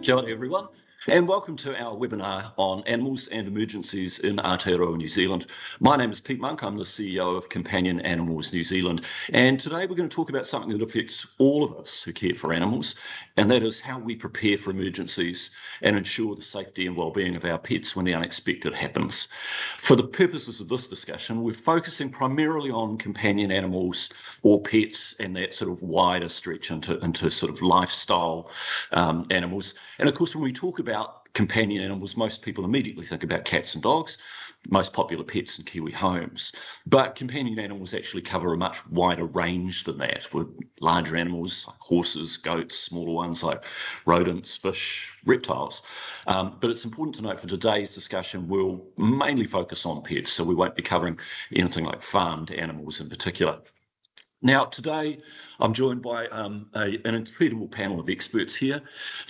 Kia ora everyone, and welcome to our webinar on animals and emergencies in Aotearoa, New Zealand. My name is Pete Monk, I'm the CEO of Companion Animals New Zealand, and today we're going to talk about something that affects all of us who care for animals, and that is how we prepare for emergencies and ensure the safety and well-being of our pets when the unexpected happens. For the purposes of this discussion, we're focusing primarily on companion animals or pets and that sort of wider stretch into sort of lifestyle animals. And of course, when we talk about companion animals, most people immediately think about cats and dogs, most popular pets in Kiwi homes. But companion animals actually cover a much wider range than that, with larger animals like horses, goats, smaller ones like rodents, fish, reptiles. But it's important to note for today's discussion, we'll mainly focus on pets, so we won't be covering anything like farmed animals in particular. Now, today I'm joined by an incredible panel of experts here.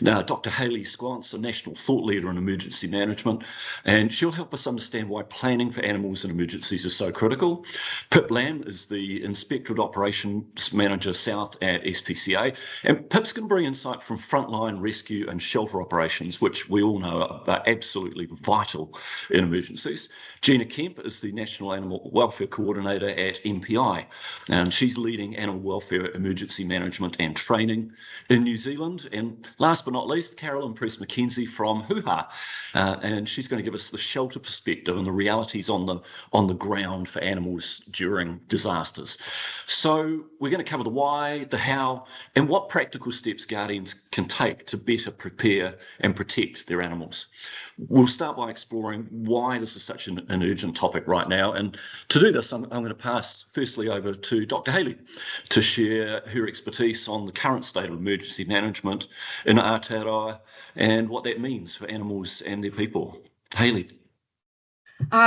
Now, Dr. Hayley Squance, a national thought leader in emergency management, and she'll help us understand why planning for animals in emergencies is so critical. Pip Lamb is the Inspectorate Operations Manager South at SPCA, and Pip's going to bring insight from frontline rescue and shelter operations, which we all know are absolutely vital in emergencies. Gina Kemp is the National Animal Welfare Coordinator at MPI, and she's leading animal welfare emergency management and training in New Zealand. And last but not least, Carolyn McKenzie from HUHA, and she's going to give us the shelter perspective and the realities on the ground for animals during disasters. So we're going to cover the why, the how, and what practical steps guardians can take to better prepare and protect their animals. We'll start by exploring why this is such an urgent topic right now. And to do this, I'm going to pass firstly over to Dr. Hayley to share her expertise on the current state of emergency management in Aotearoa and what that means for animals and their people. Hayley.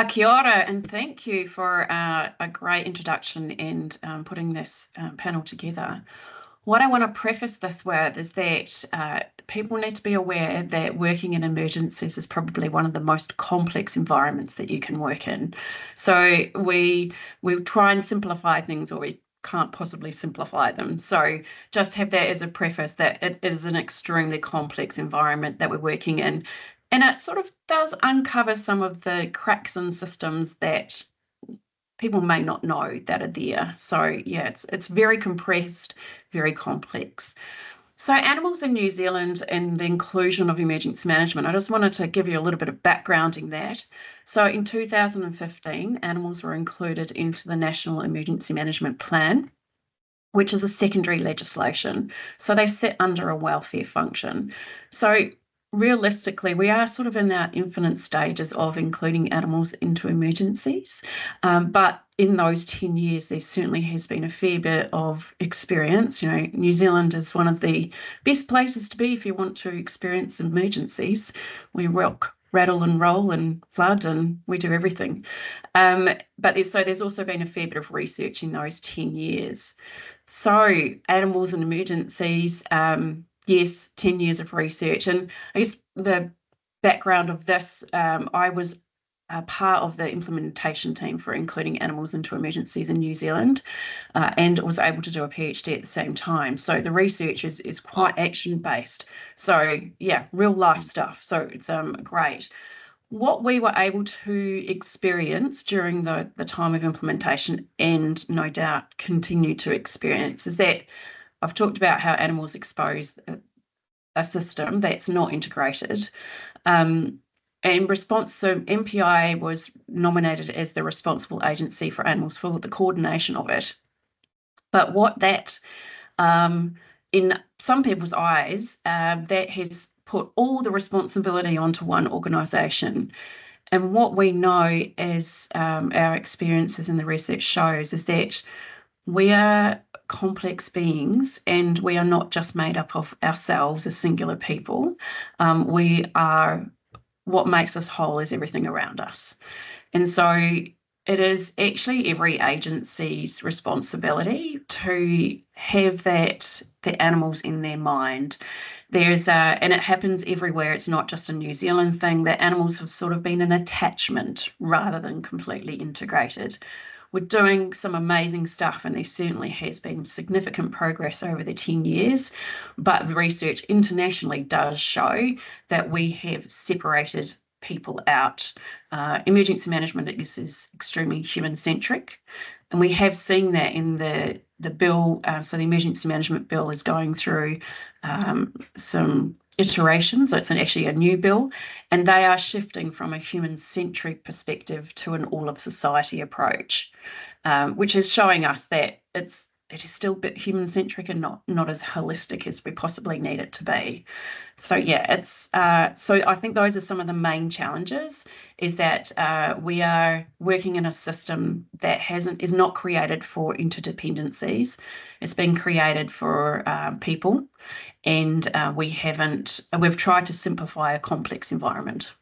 Kia ora, and thank you for a great introduction and putting this panel together. What I want to preface this with is that people need to be aware that working in emergencies is probably one of the most complex environments that you can work in. So we try and simplify things, or we can't possibly simplify them. So just have that as a preface, that it is an extremely complex environment that we're working in. And it sort of does uncover some of the cracks in systems that people may not know that are there. So yeah, it's very compressed, very complex. So animals in New Zealand and the inclusion of emergency management, I just wanted to give you a little bit of background in that. So in 2015, animals were included into the National Emergency Management Plan, which is a secondary legislation. So they sit under a welfare function. So realistically, we are sort of in our infinite stages of including animals into emergencies. But in those 10 years, there certainly has been a fair bit of experience. You know, New Zealand is one of the best places to be if you want to experience emergencies. We rock, rattle and roll and flood, and we do everything. But there's also been a fair bit of research in those 10 years. So animals and emergencies, yes, 10 years of research. And I guess the background of this, I was a part of the implementation team for including animals into emergencies in New Zealand, and was able to do a PhD at the same time. So the research is quite action-based. So yeah, real life stuff. So it's great. What we were able to experience during the time of implementation, and no doubt continue to experience, is that I've talked about how animals expose a system that's not integrated. And response, so MPI was nominated as the responsible agency for animals for the coordination of it. But what that, in some people's eyes, that has put all the responsibility onto one organisation. And what we know as our experiences in the research shows is that we are complex beings, and we are not just made up of ourselves as singular people. We are, what makes us whole is everything around us. And so it is actually every agency's responsibility to have the animals in their mind. And it happens everywhere. It's not just a New Zealand thing, that animals have sort of been an attachment rather than completely integrated. we're doing some amazing stuff, and there certainly has been significant progress over the 10 years, but the research internationally does show that we have separated people out. Emergency management is extremely human-centric, and we have seen that in the bill. So the emergency management bill is going through some iterations. So it's actually a new bill, and they are shifting from a human-centric perspective to an all-of-society approach, which is showing us that it is still a bit human-centric and not as holistic as we possibly need it to be. So yeah, it's so I think those are some of the main challenges, is that we are working in a system that is not created for interdependencies. It's been created for people, and we've tried to simplify a complex environment.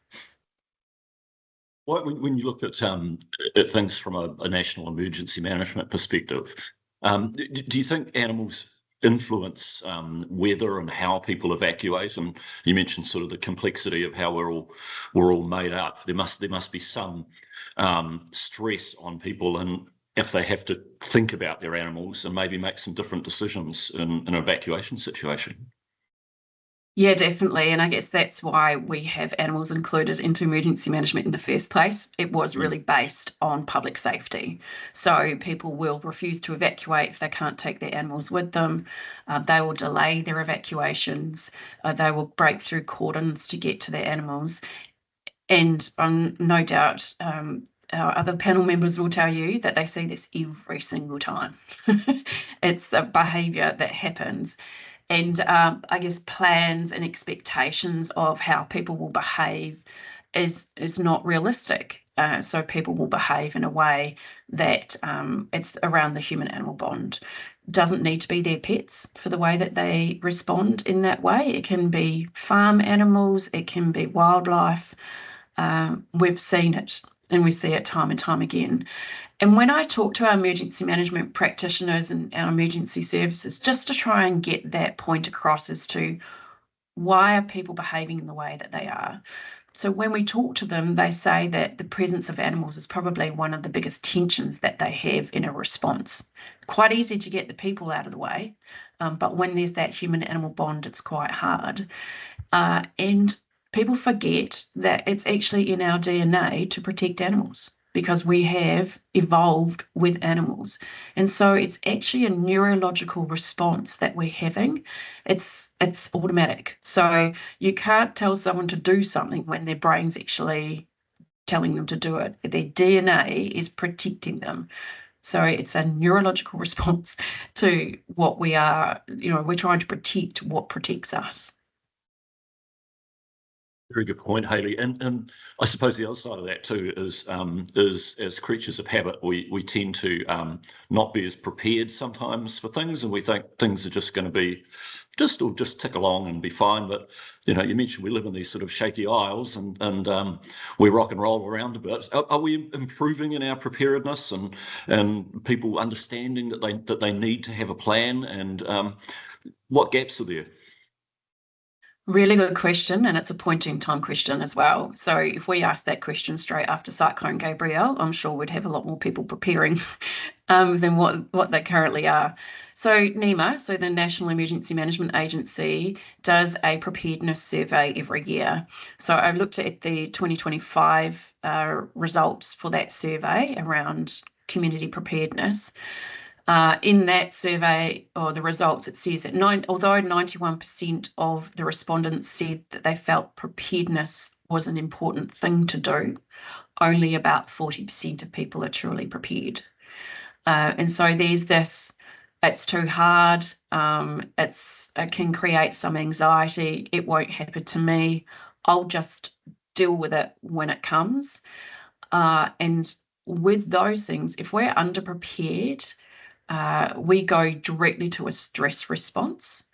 When you look at things from a national emergency management perspective, do you think animals influence whether and how people evacuate? And you mentioned sort of the complexity of how we're all made up. There must be some stress on people, and if they have to think about their animals and maybe make some different decisions in an evacuation situation. Yeah, definitely. And I guess that's why we have animals included into emergency management in the first place. It was really based on public safety. So people will refuse to evacuate if they can't take their animals with them. They will delay their evacuations. They will break through cordons to get to their animals. And no doubt our other panel members will tell you that they see this every single time. It's a behaviour that happens. And I guess plans and expectations of how people will behave is not realistic. So people will behave in a way that it's around the human-animal bond. Doesn't need to be their pets for the way that they respond in that way. It can be farm animals, it can be wildlife. We've seen it, and we see it time and time again. And when I talk to our emergency management practitioners and our emergency services, just to try and get that point across as to why are people behaving in the way that they are. So when we talk to them, they say that the presence of animals is probably one of the biggest tensions that they have in a response. Quite easy to get the people out of the way, but when there's that human-animal bond, it's quite hard. And people forget that it's actually in our DNA to protect animals, because we have evolved with animals. And so it's actually a neurological response that we're having. It's automatic. So you can't tell someone to do something when their brain's actually telling them to do it. Their DNA is protecting them. So it's a neurological response to what we are, we're trying to protect what protects us. Very good point, Hayley. And I suppose the other side of that too is as creatures of habit, we tend to not be as prepared sometimes for things, and we think things are just going to be just tick along and be fine. But you mentioned we live in these sort of shaky isles, and we rock and roll around a bit. Are we improving in our preparedness and people understanding that they need to have a plan, and what gaps are there? Really good question, and it's a point-in-time question as well. So if we ask that question straight after Cyclone Gabrielle, I'm sure we'd have a lot more people preparing than what they currently are. So NEMA, so the National Emergency Management Agency, does a preparedness survey every year. So I looked at the 2025 results for that survey around community preparedness. In that survey, or the results, it says that although 91% of the respondents said that they felt preparedness was an important thing to do, only about 40% of people are truly prepared. And so there's this, it's too hard, it can create some anxiety, it won't happen to me, I'll just deal with it when it comes. And with those things, if we're underprepared, we go directly to a stress response,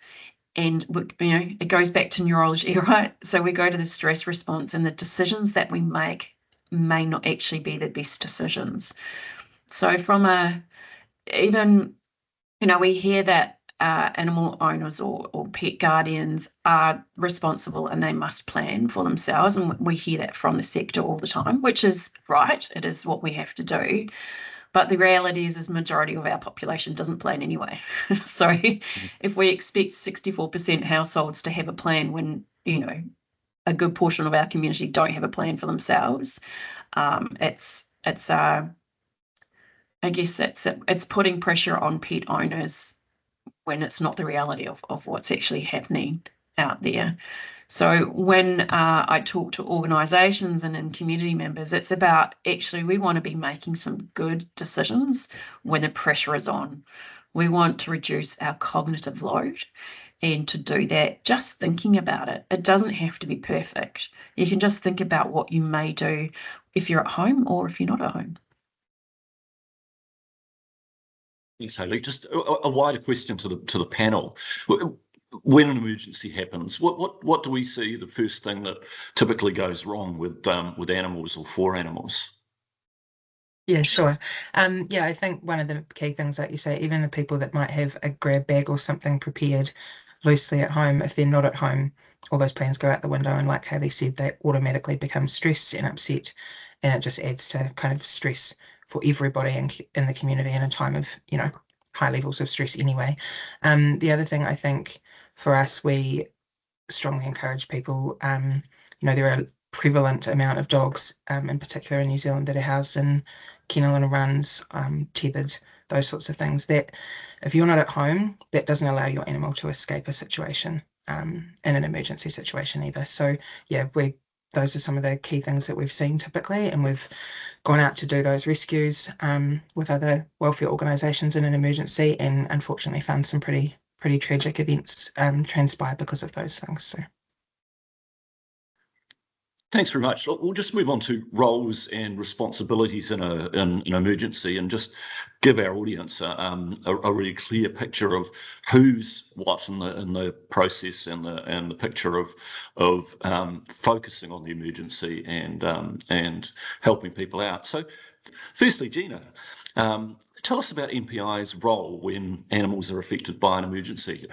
and it goes back to neurology, right? So we go to the stress response, and the decisions that we make may not actually be the best decisions. So we hear that animal owners or pet guardians are responsible and they must plan for themselves, and we hear that from the sector all the time, which is right. It is what we have to do. But the reality is the majority of our population doesn't plan anyway. So if we expect 64% households to have a plan when, you know, a good portion of our community don't have a plan for themselves, it's I guess it's putting pressure on pet owners when it's not the reality of what's actually happening out there. So when I talk to organisations and community members, it's about actually we want to be making some good decisions when the pressure is on. We want to reduce our cognitive load, and to do that, just thinking about it. It doesn't have to be perfect. You can just think about what you may do if you're at home or if you're not at home. Thanks, Hayley. Just a wider question to the panel. When an emergency happens, what do we see the first thing that typically goes wrong with animals or for animals? Yeah, sure. Yeah, I think one of the key things, like you say, even the people that might have a grab bag or something prepared loosely at home, if they're not at home, all those plans go out the window, and like Hayley said, they automatically become stressed and upset, and it just adds to kind of stress for everybody in the community in a time of, you know, high levels of stress anyway. The other thing I think for us, we strongly encourage people, you know, there are a prevalent amount of dogs, in particular in New Zealand, that are housed in kennel and runs, tethered, those sorts of things, that if you're not at home, that doesn't allow your animal to escape a situation, in an emergency situation either. So yeah, those are some of the key things that we've seen typically, and we've gone out to do those rescues with other welfare organisations in an emergency, and unfortunately found some pretty tragic events transpire because of those things. So thanks very much. Look, we'll just move on to roles and responsibilities in an emergency, and just give our audience a really clear picture of who's what in the process, and the picture of focusing on the emergency and helping people out. So, firstly, Gina, tell us about MPI's role when animals are affected by an emergency.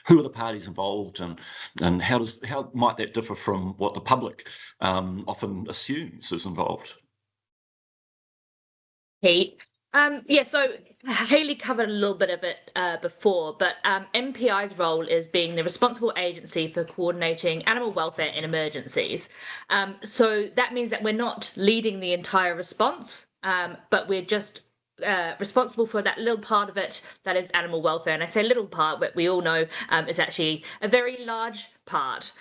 Who are the parties involved, and how might that differ from what the public often assumes is involved? Pete. Yeah, so Hayley covered a little bit of it before, but MPI's role is being the responsible agency for coordinating animal welfare in emergencies. So that means that we're not leading the entire response, but we're just responsible for that little part of it that is animal welfare. And I say little part, but we all know it's actually a very large part.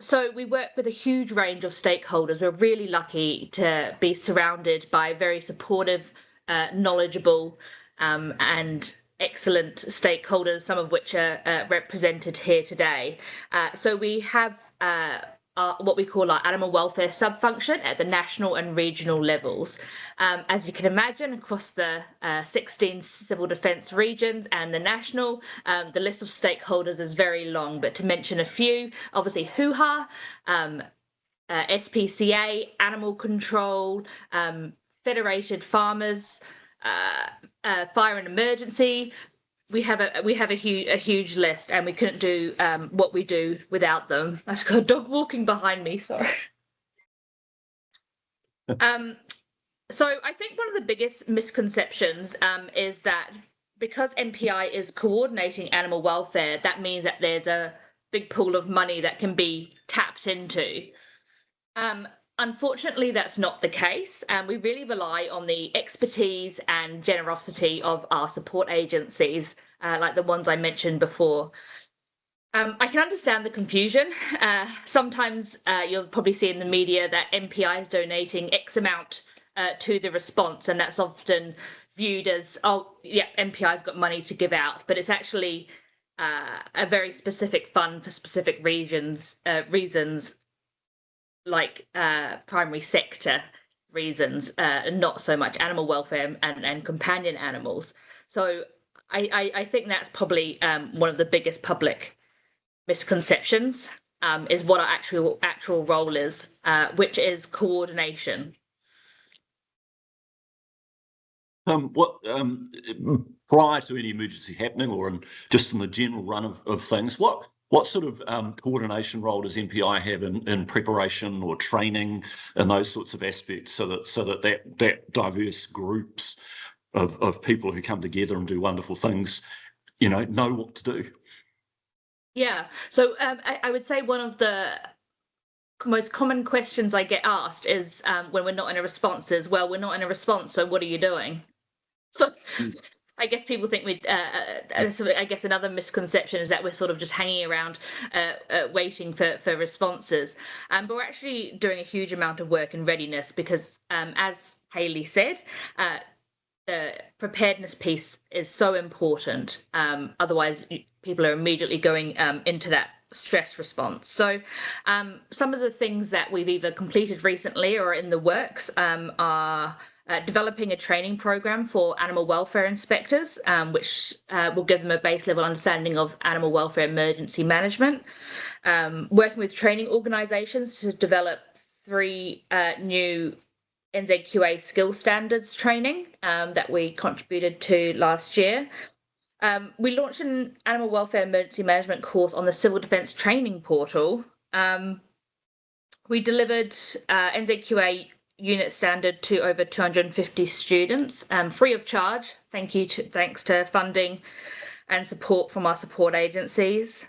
So we work with a huge range of stakeholders. We're really lucky to be surrounded by very supportive, knowledgeable, and excellent stakeholders, some of which are represented here today. So we have what we call our animal welfare sub-function at the national and regional levels. As you can imagine, across the 16 civil defence regions and the national, the list of stakeholders is very long, but to mention a few, obviously HUHA, SPCA, Animal Control, Federated Farmers, Fire and Emergency. We have a huge list, and we couldn't do what we do without them. I've got a dog walking behind me, sorry. So I think one of the biggest misconceptions is that because MPI is coordinating animal welfare, that means that there's a big pool of money that can be tapped into. Unfortunately, that's not the case, and we really rely on the expertise and generosity of our support agencies, like the ones I mentioned before. I can understand the confusion. Sometimes you'll probably see in the media that MPI is donating X amount to the response, and that's often viewed as, oh, yeah, MPI's got money to give out, but it's actually a very specific fund for specific reasons, like primary sector reasons, not so much animal welfare and companion animals. So I think that's probably one of the biggest public misconceptions, is what our actual role is, which is coordination. Prior to any emergency happening, or just in the general run of things, what What sort of coordination role does MPI have in preparation or training and those sorts of aspects, so that diverse groups of people who come together and do wonderful things, know what to do? Yeah, so I would say one of the most common questions I get asked is when we're not in a response is, well, we're not in a response, so what are you doing? So I guess people think I guess another misconception is that we're sort of just hanging around waiting for responses. But we're actually doing a huge amount of work in readiness because, as Hayley said, the preparedness piece is so important. Otherwise, people are immediately going into that stress response. So some of the things that we've either completed recently or in the works are developing a training program for animal welfare inspectors, which will give them a base level understanding of animal welfare emergency management, working with training organisations to develop 3 new NZQA skill standards training that we contributed to last year. We launched an animal welfare emergency management course on the Civil Defence Training Portal. We delivered NZQA unit standard to over 250 students, free of charge. Thanks to funding and support from our support agencies.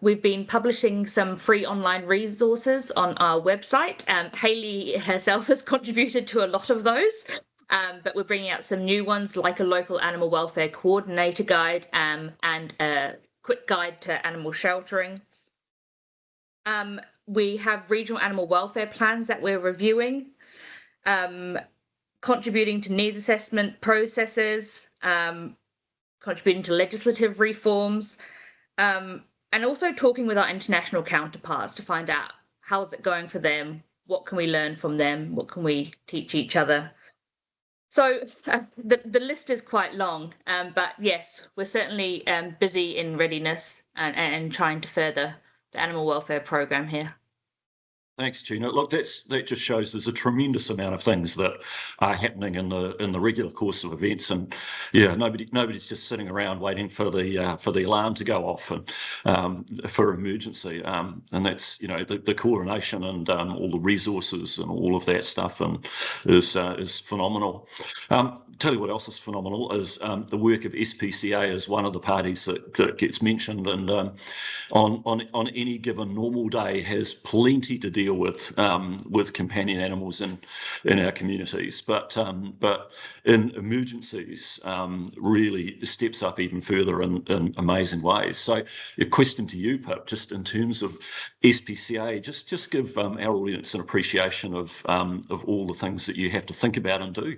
We've been publishing some free online resources on our website. Hayley herself has contributed to a lot of those, but we're bringing out some new ones like a local animal welfare coordinator guide and a quick guide to animal sheltering. We have regional animal welfare plans that we're reviewing, contributing to needs assessment processes, contributing to legislative reforms, and also talking with our international counterparts to find out how's it going for them, what can we learn from them, what can we teach each other. So the list is quite long, but yes, we're certainly busy in readiness and trying to further the animal welfare program here. Thanks, Gina. Look, that just shows there's a tremendous amount of things that are happening in the regular course of events, and yeah, nobody's just sitting around waiting for the alarm to go off and for emergency. And that's the coordination and all the resources and all of that stuff and is phenomenal. Tell you what else is phenomenal is the work of SPCA as one of the parties that gets mentioned, and on any given normal day has plenty to deal with companion animals in our communities, but in emergencies really steps up even further in amazing ways. So a question to you, Pip, just in terms of SPCA, just give our audience an appreciation of all the things that you have to think about and do.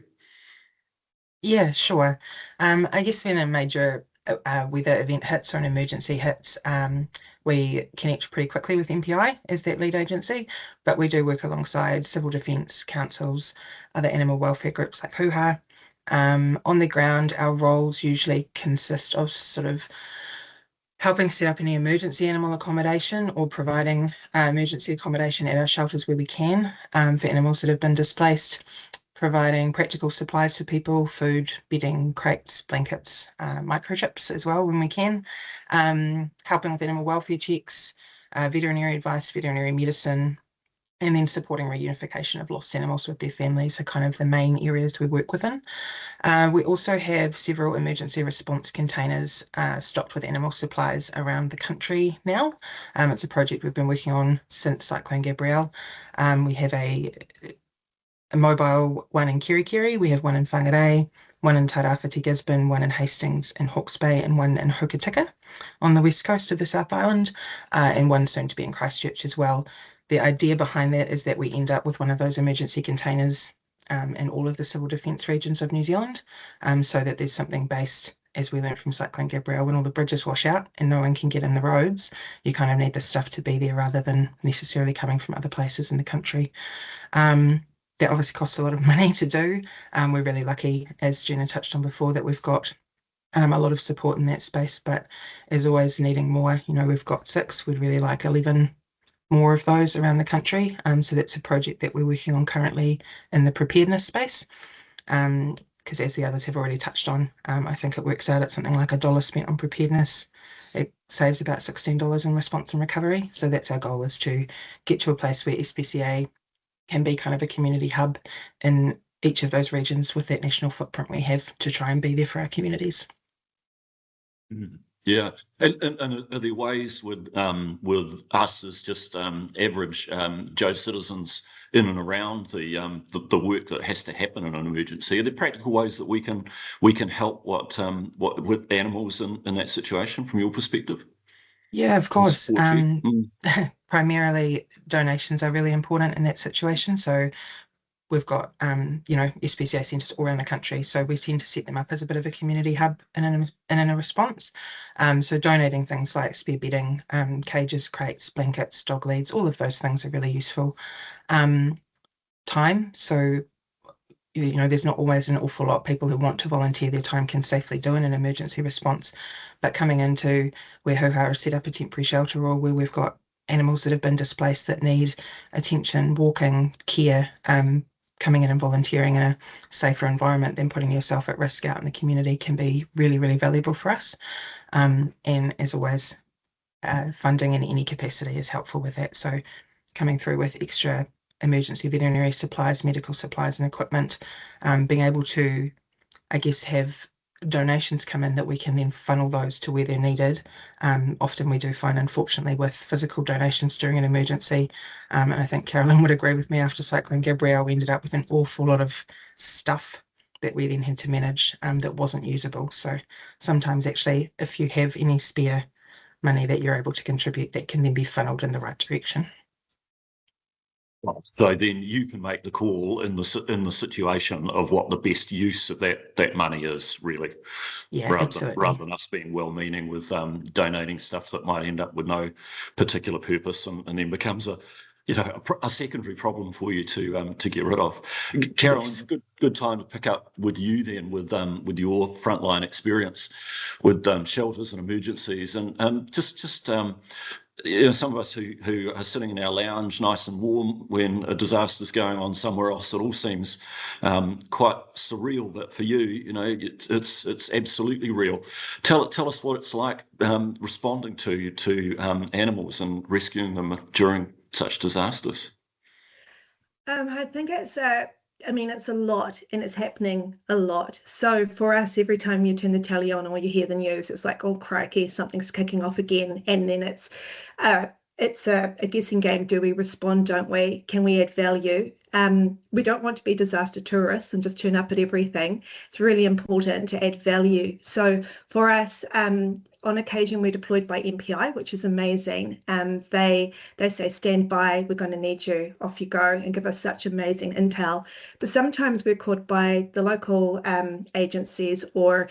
Yeah, sure. I guess when a major weather event hits or an emergency hits, we connect pretty quickly with MPI as that lead agency, but we do work alongside civil defence councils, other animal welfare groups like HUHA. On the ground, our roles usually consist of sort of helping set up any emergency animal accommodation or providing emergency accommodation at our shelters where we can for animals that have been displaced, providing practical supplies for people, food, bedding, crates, blankets, microchips as well when we can, helping with animal welfare checks, veterinary advice, veterinary medicine, and then supporting reunification of lost animals with their families are kind of the main areas we work within. We also have several emergency response containers stocked with animal supplies around the country now. It's a project we've been working on since Cyclone Gabrielle. We have a mobile one in Kirikiri, we have one in Whangarei, one in Tairāwhiti, Gisborne, one in Hastings and Hawke's Bay, and one in Hokitika on the west coast of the South Island, and one soon to be in Christchurch as well. The idea behind that is that we end up with one of those emergency containers in all of the civil defence regions of New Zealand, so that there's something based, as we learned from Cyclone Gabrielle, when all the bridges wash out and no one can get in the roads, you kind of need this stuff to be there rather than necessarily coming from other places in the country. That obviously costs a lot of money to do. We're really lucky, as Gina touched on before, that we've got a lot of support in that space, but as always needing more. We've got 6, we'd really like 11 more of those around the country. So that's a project that we're working on currently in the preparedness space. Because as the others have already touched on, I think it works out at something like $1 spent on preparedness. It saves about $16 in response and recovery. So that's our goal, is to get to a place where SPCA can be kind of a community hub in each of those regions with that national footprint we have, to try and be there for our communities. Yeah, and are there ways with us as just average Joe citizens in and around the work that has to happen in an emergency? Are there practical ways that we can help what with animals in that situation from your perspective? Yeah, of course. Primarily donations are really important in that situation. So we've got, SPCA centres all around the country, so we tend to set them up as a bit of a community hub in a response. So donating things like spare bedding, cages, crates, blankets, dog leads, all of those things are really useful. Time, so there's not always an awful lot of people who want to volunteer their time can safely do in an emergency response, but coming into where HUHA has set up a temporary shelter, or where we've got animals that have been displaced that need attention, walking, care, coming in and volunteering in a safer environment than putting yourself at risk out in the community can be really, really valuable for us. And as always, funding in any capacity is helpful with that. So coming through with extra emergency veterinary supplies, medical supplies and equipment, being able to, I guess, have donations come in that we can then funnel those to where they're needed. Often we do find, unfortunately, with physical donations during an emergency, and I think Carolyn would agree with me, after Cyclone Gabrielle, we ended up with an awful lot of stuff that we then had to manage that wasn't usable. So sometimes actually, if you have any spare money that you're able to contribute, that can then be funneled in the right direction. So then you can make the call in the situation of what the best use of that money is, really. Yeah, absolutely. Rather than us being well-meaning with donating stuff that might end up with no particular purpose and then becomes a secondary problem for you to get rid of. Carolyn, Yes. good time to pick up with you then with your frontline experience with shelters and emergencies, and just some of us who are sitting in our lounge nice and warm when a disaster is going on somewhere else, it all seems quite surreal. But for you, it's absolutely real. Tell us what it's like responding to animals and rescuing them during such disasters. I think it's a lot, and it's happening a lot. So for us, every time you turn the telly on or you hear the news, it's like, oh crikey, something's kicking off again. And then it's a guessing game. Do we respond? Don't we? Can we add value? We don't want to be disaster tourists and just turn up at everything. It's really important to add value. So for us, on occasion, we're deployed by MPI, which is amazing. They say, stand by, we're going to need you, off you go, and give us such amazing intel. But sometimes we're called by the local agencies or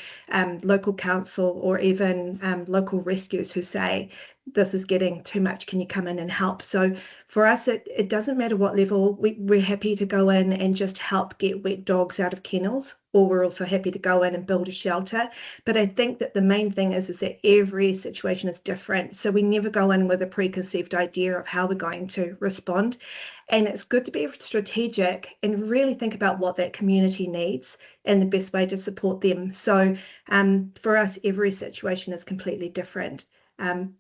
local council, or even local rescues, who say, this is getting too much, can you come in and help? So for us, it doesn't matter what level. We're happy to go in and just help get wet dogs out of kennels, or we're also happy to go in and build a shelter. But I think that the main thing is that every situation is different. So we never go in with a preconceived idea of how we're going to respond. And it's good to be strategic and really think about what that community needs and the best way to support them. So for us, every situation is completely different.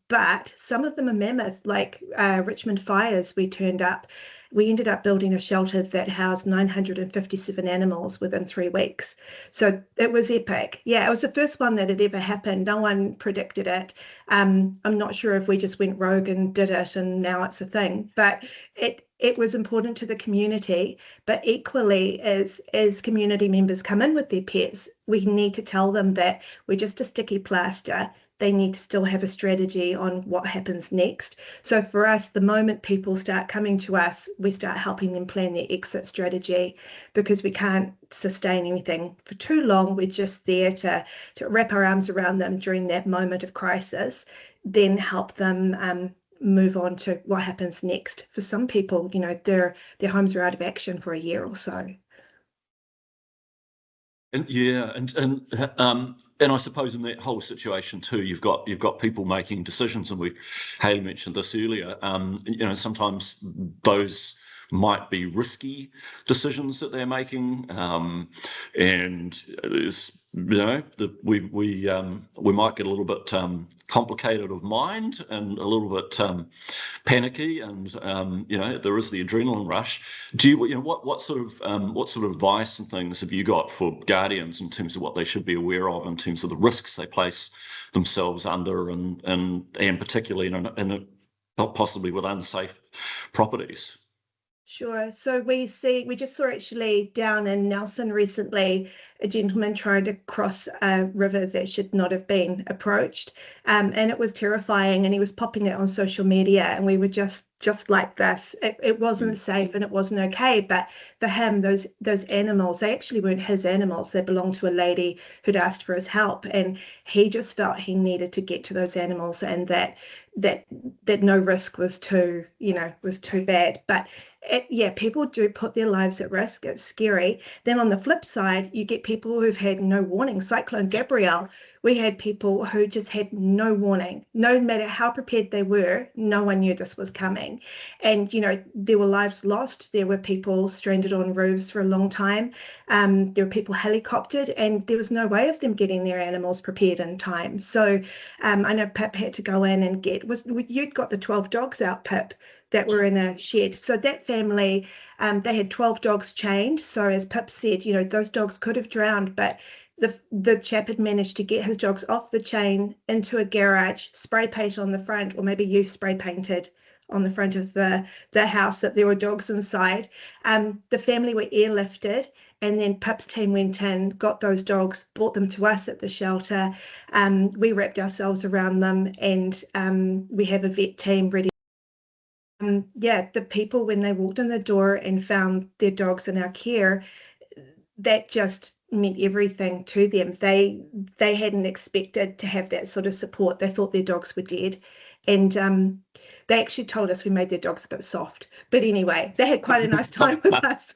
But some of them are mammoth, like Richmond fires. We ended up building a shelter that housed 957 animals within 3 weeks. So it was epic. Yeah, it was the first one that had ever happened. No one predicted it. I'm not sure if we just went rogue and did it and now it's a thing, but it was important to the community. But equally, as community members come in with their pets, we need to tell them that we're just a sticky plaster. They need to still have a strategy on what happens next. So for us, the moment people start coming to us, we start helping them plan their exit strategy, because we can't sustain anything for too long. We're just there to wrap our arms around them during that moment of crisis, then help them move on to what happens next. For some people, their homes are out of action for a year or so. And yeah, and I suppose in that whole situation too, you've got people making decisions, and Hayley mentioned this earlier. Sometimes those might be risky decisions that they're making, and there's, we might get a little bit complicated of mind and a little bit panicky, and there is the adrenaline rush. Do you, what sort of advice and things have you got for guardians in terms of what they should be aware of in terms of the risks they place themselves under, and particularly in possibly with unsafe properties? Sure. So we just saw actually down in Nelson recently, a gentleman tried to cross a river that should not have been approached. And it was terrifying, and he was popping it on social media, and we were just like this. It wasn't safe and it wasn't okay. But for him, those animals, they actually weren't his animals. They belonged to a lady who'd asked for his help, and he just felt he needed to get to those animals, and that no risk was too bad. But people do put their lives at risk. It's scary. Then on the flip side, you get people who've had no warning. Cyclone Gabrielle, we had people who just had no warning. No matter how prepared they were, no one knew this was coming. And, there were lives lost. There were people stranded on roofs for a long time. There were people helicoptered, and there was no way of them getting their animals prepared in time. So I know Pip had to go in and you'd got the 12 dogs out, Pip, that were in a shed. So that family, they had 12 dogs chained. So as Pip said, those dogs could have drowned, but the chap had managed to get his dogs off the chain into a garage, spray paint on the front, or maybe you spray painted on the front of the house that there were dogs inside. The family were airlifted, and then Pip's team went in, got those dogs, brought them to us at the shelter. We wrapped ourselves around them, and we have a vet team ready. The people, when they walked in the door and found their dogs in our care, that just meant everything to them. They hadn't expected to have that sort of support. They thought their dogs were dead, and they actually told us we made their dogs a bit soft. But anyway, they had quite a nice time with us.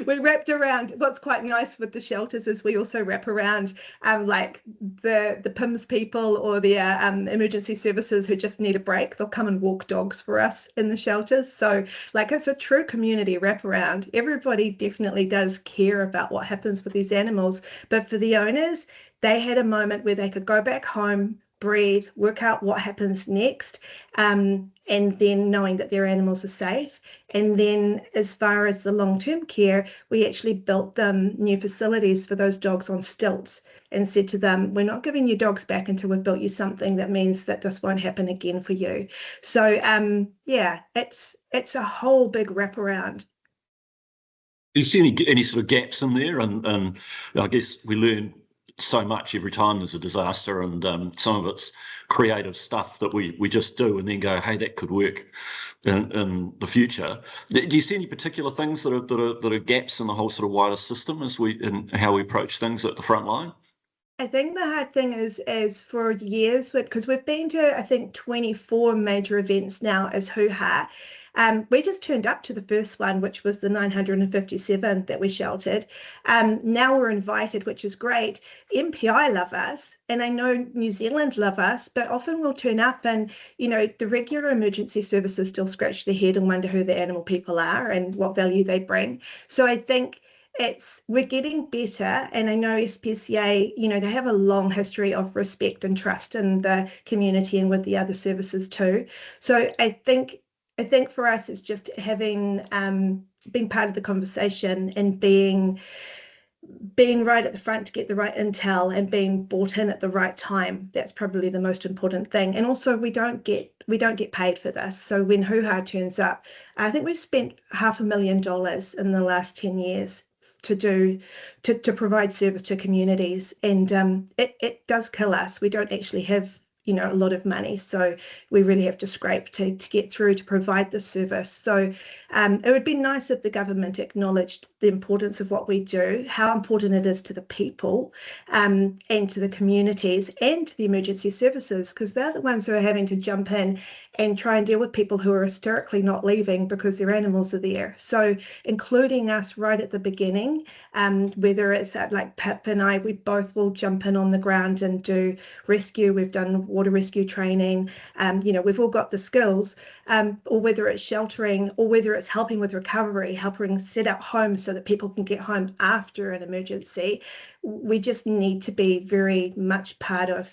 We wrapped around. What's quite nice with the shelters is we also wrap around like the PIMS people or the emergency services who just need a break. They'll come and walk dogs for us in the shelters. So it's a true community wraparound. Everybody definitely does care about what happens with these animals. But for the owners, they had a moment where they could go back home, breathe, work out what happens next, and then knowing that their animals are safe. And then as far as the long-term care, we actually built them new facilities for those dogs on stilts and said to them, we're not giving you dogs back until we've built you something that means that this won't happen again for you. So it's a whole big wraparound. Do you see any sort of gaps in there? And I guess we learn so much every time there's a disaster, and some of it's creative stuff that we just do and then go, hey, that could work in the future. Do you see any particular things that are gaps in the whole sort of wider system in how we approach things at the front line? I think the hard thing is for years, because we've been to, I think, 24 major events now as HUHA. We just turned up to the first one, which was the 957 that we sheltered. Now we're invited, which is great. MPI love us, and I know New Zealand love us, but often we'll turn up and, the regular emergency services still scratch their head and wonder who the animal people are and what value they bring. So I think we're getting better, and I know SPCA, they have a long history of respect and trust in the community and with the other services too. So I think for us, it's just having being part of the conversation and being right at the front to get the right intel and being brought in at the right time. That's probably the most important thing. And also, we don't get paid for this. So when HUHA turns up, I think we've spent $500,000 in the last 10 years to provide service to communities, and it does kill us. We don't actually have a lot of money, so we really have to scrape to get through to provide this service. So it would be nice if the government acknowledged the importance of what we do, how important it is to the people, and to the communities and to the emergency services, because they're the ones who are having to jump in and try and deal with people who are hysterically not leaving because their animals are there. So including us right at the beginning, whether it's like Pip and I, we both will jump in on the ground and do rescue. We've done water rescue training. We've all got the skills, or whether it's sheltering, or whether it's helping with recovery, helping set up homes so that people can get home after an emergency. We just need to be very much part of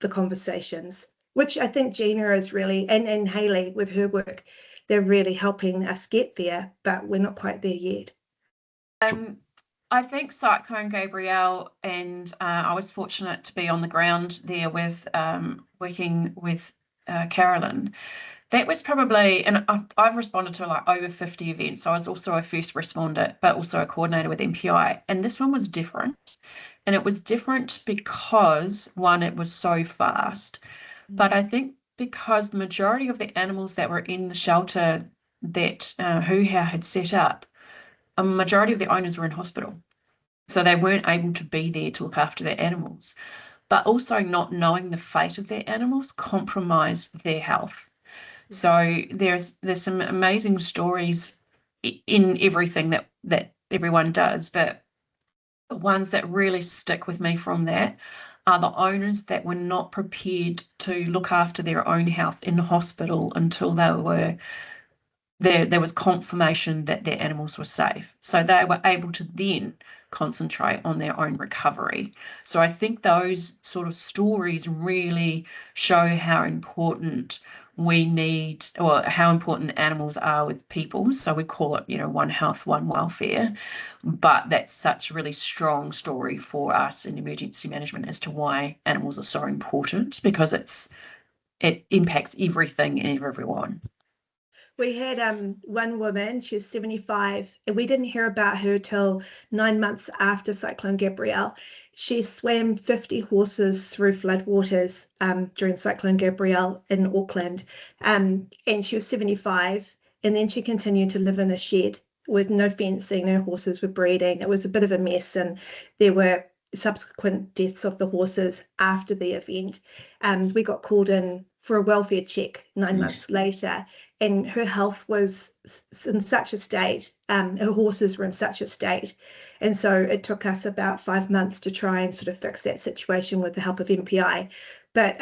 the conversations, which I think Gina is really, and Hayley with her work, they're really helping us get there, but we're not quite there yet. I think Cyclone Gabrielle, and I was fortunate to be on the ground there with working with Carolyn. That was probably, and I've responded to like over 50 events. So I was also a first responder, but also a coordinator with MPI. And this one was different. And it was different because, one, it was so fast. But I think because the majority of the animals that were in the shelter that HUHA had set up, a majority of the owners were in hospital. So they weren't able to be there to look after their animals. But also not knowing the fate of their animals compromised their health. So there's some amazing stories in everything that everyone does, but the ones that really stick with me from that are the owners that were not prepared to look after their own health in the hospital until there was confirmation that their animals were safe. So they were able to then concentrate on their own recovery. So I think those sort of stories really show how important we need, or how important animals are with people. So we call it, one health, one welfare. But that's such a really strong story for us in emergency management as to why animals are so important, because it impacts everything and everyone. We had one woman, she was 75, and we didn't hear about her till 9 months after Cyclone Gabrielle. She swam 50 horses through floodwaters during Cyclone Gabrielle in Auckland, and she was 75, and then she continued to live in a shed with no fencing. Her horses were breeding. It was a bit of a mess, and there were subsequent deaths of the horses after the event. We got called in for a welfare check 9 months later, and her health was in such a state, her horses were in such a state, and so it took us about 5 months to try and sort of fix that situation with the help of MPI. But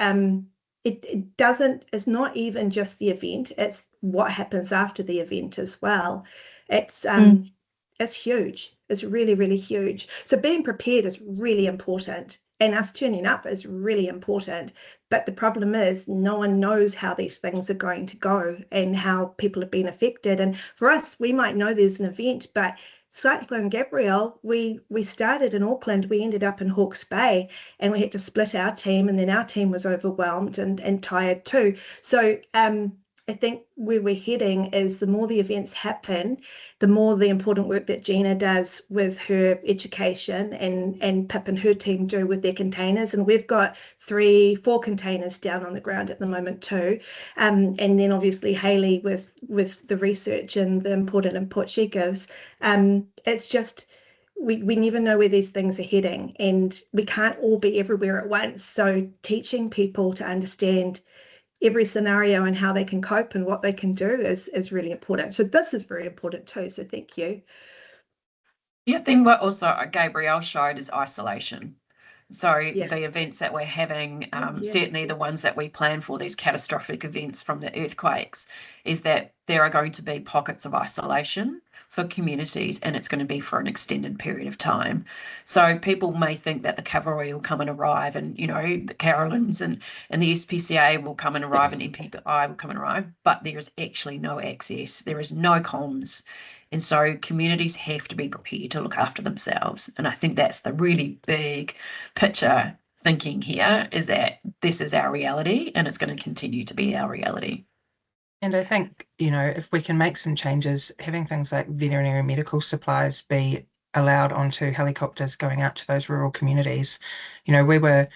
it's not even just the event, it's what happens after the event as well. It's huge. It's really, really huge. So being prepared is really important, and us turning up is really important. But the problem is no one knows how these things are going to go and how people have been affected. And for us, we might know there's an event, but Cyclone Gabrielle, we started in Auckland, we ended up in Hawke's Bay, and we had to split our team, and then our team was overwhelmed and tired too. So I think where we're heading is the more the events happen, the more the important work that Gina does with her education and Pip and her team do with their containers. And we've got 3-4 containers down on the ground at the moment too. And then obviously Hayley with the research and the important input she gives. It's just, we never know where these things are heading, and we can't all be everywhere at once. So teaching people to understand every scenario and how they can cope and what they can do is really important. So this is very important too. So thank you. The other thing what also Gabrielle showed is isolation. So the events that we're having, certainly the ones that we plan for, these catastrophic events from the earthquakes, is that there are going to be pockets of isolation for communities, and it's going to be for an extended period of time. So people may think that the cavalry will come and arrive, and the Carolyns and the SPCA will come and arrive, and MPI will come and arrive, but there is actually no access. There is no comms. And so communities have to be prepared to look after themselves. And I think that's the really big picture thinking here, is that this is our reality and it's going to continue to be our reality. And I think, if we can make some changes, having things like veterinary medical supplies be allowed onto helicopters going out to those rural communities. We were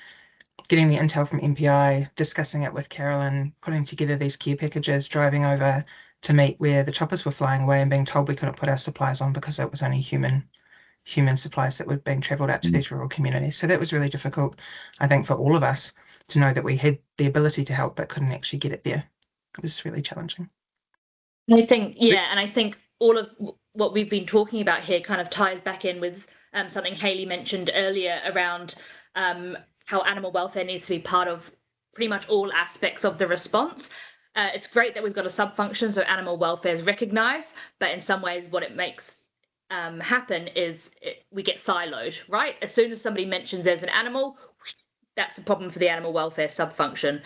getting the intel from MPI, discussing it with Carolyn, putting together these care packages, driving over to meet where the choppers were flying away and being told we couldn't put our supplies on because it was only human supplies that were being travelled out to these rural communities. So that was really difficult, I think, for all of us to know that we had the ability to help but couldn't actually get it there. It was really challenging. I think, and I think all of what we've been talking about here kind of ties back in with something Hayley mentioned earlier around how animal welfare needs to be part of pretty much all aspects of the response. It's great that we've got a sub-function, so animal welfare is recognised, but in some ways what it makes happen is we get siloed, right? As soon as somebody mentions there's an animal, that's the problem for the animal welfare sub-function,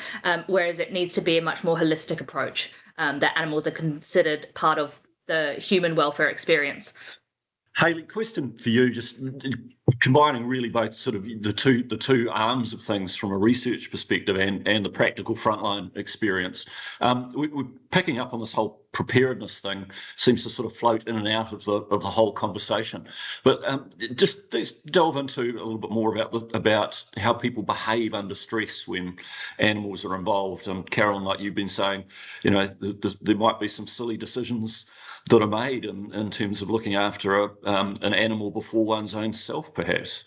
whereas it needs to be a much more holistic approach, that animals are considered part of the human welfare experience. Hayley, question for you, just combining really both sort of the two arms of things from a research perspective and the practical frontline experience. We're picking up on this whole preparedness thing, seems to sort of float in and out of the whole conversation. But just let's delve into a little bit more about how people behave under stress when animals are involved. And Carolyn, like you've been saying, you know, there might be some silly decisions that are made in terms of looking after an animal before one's own self, perhaps.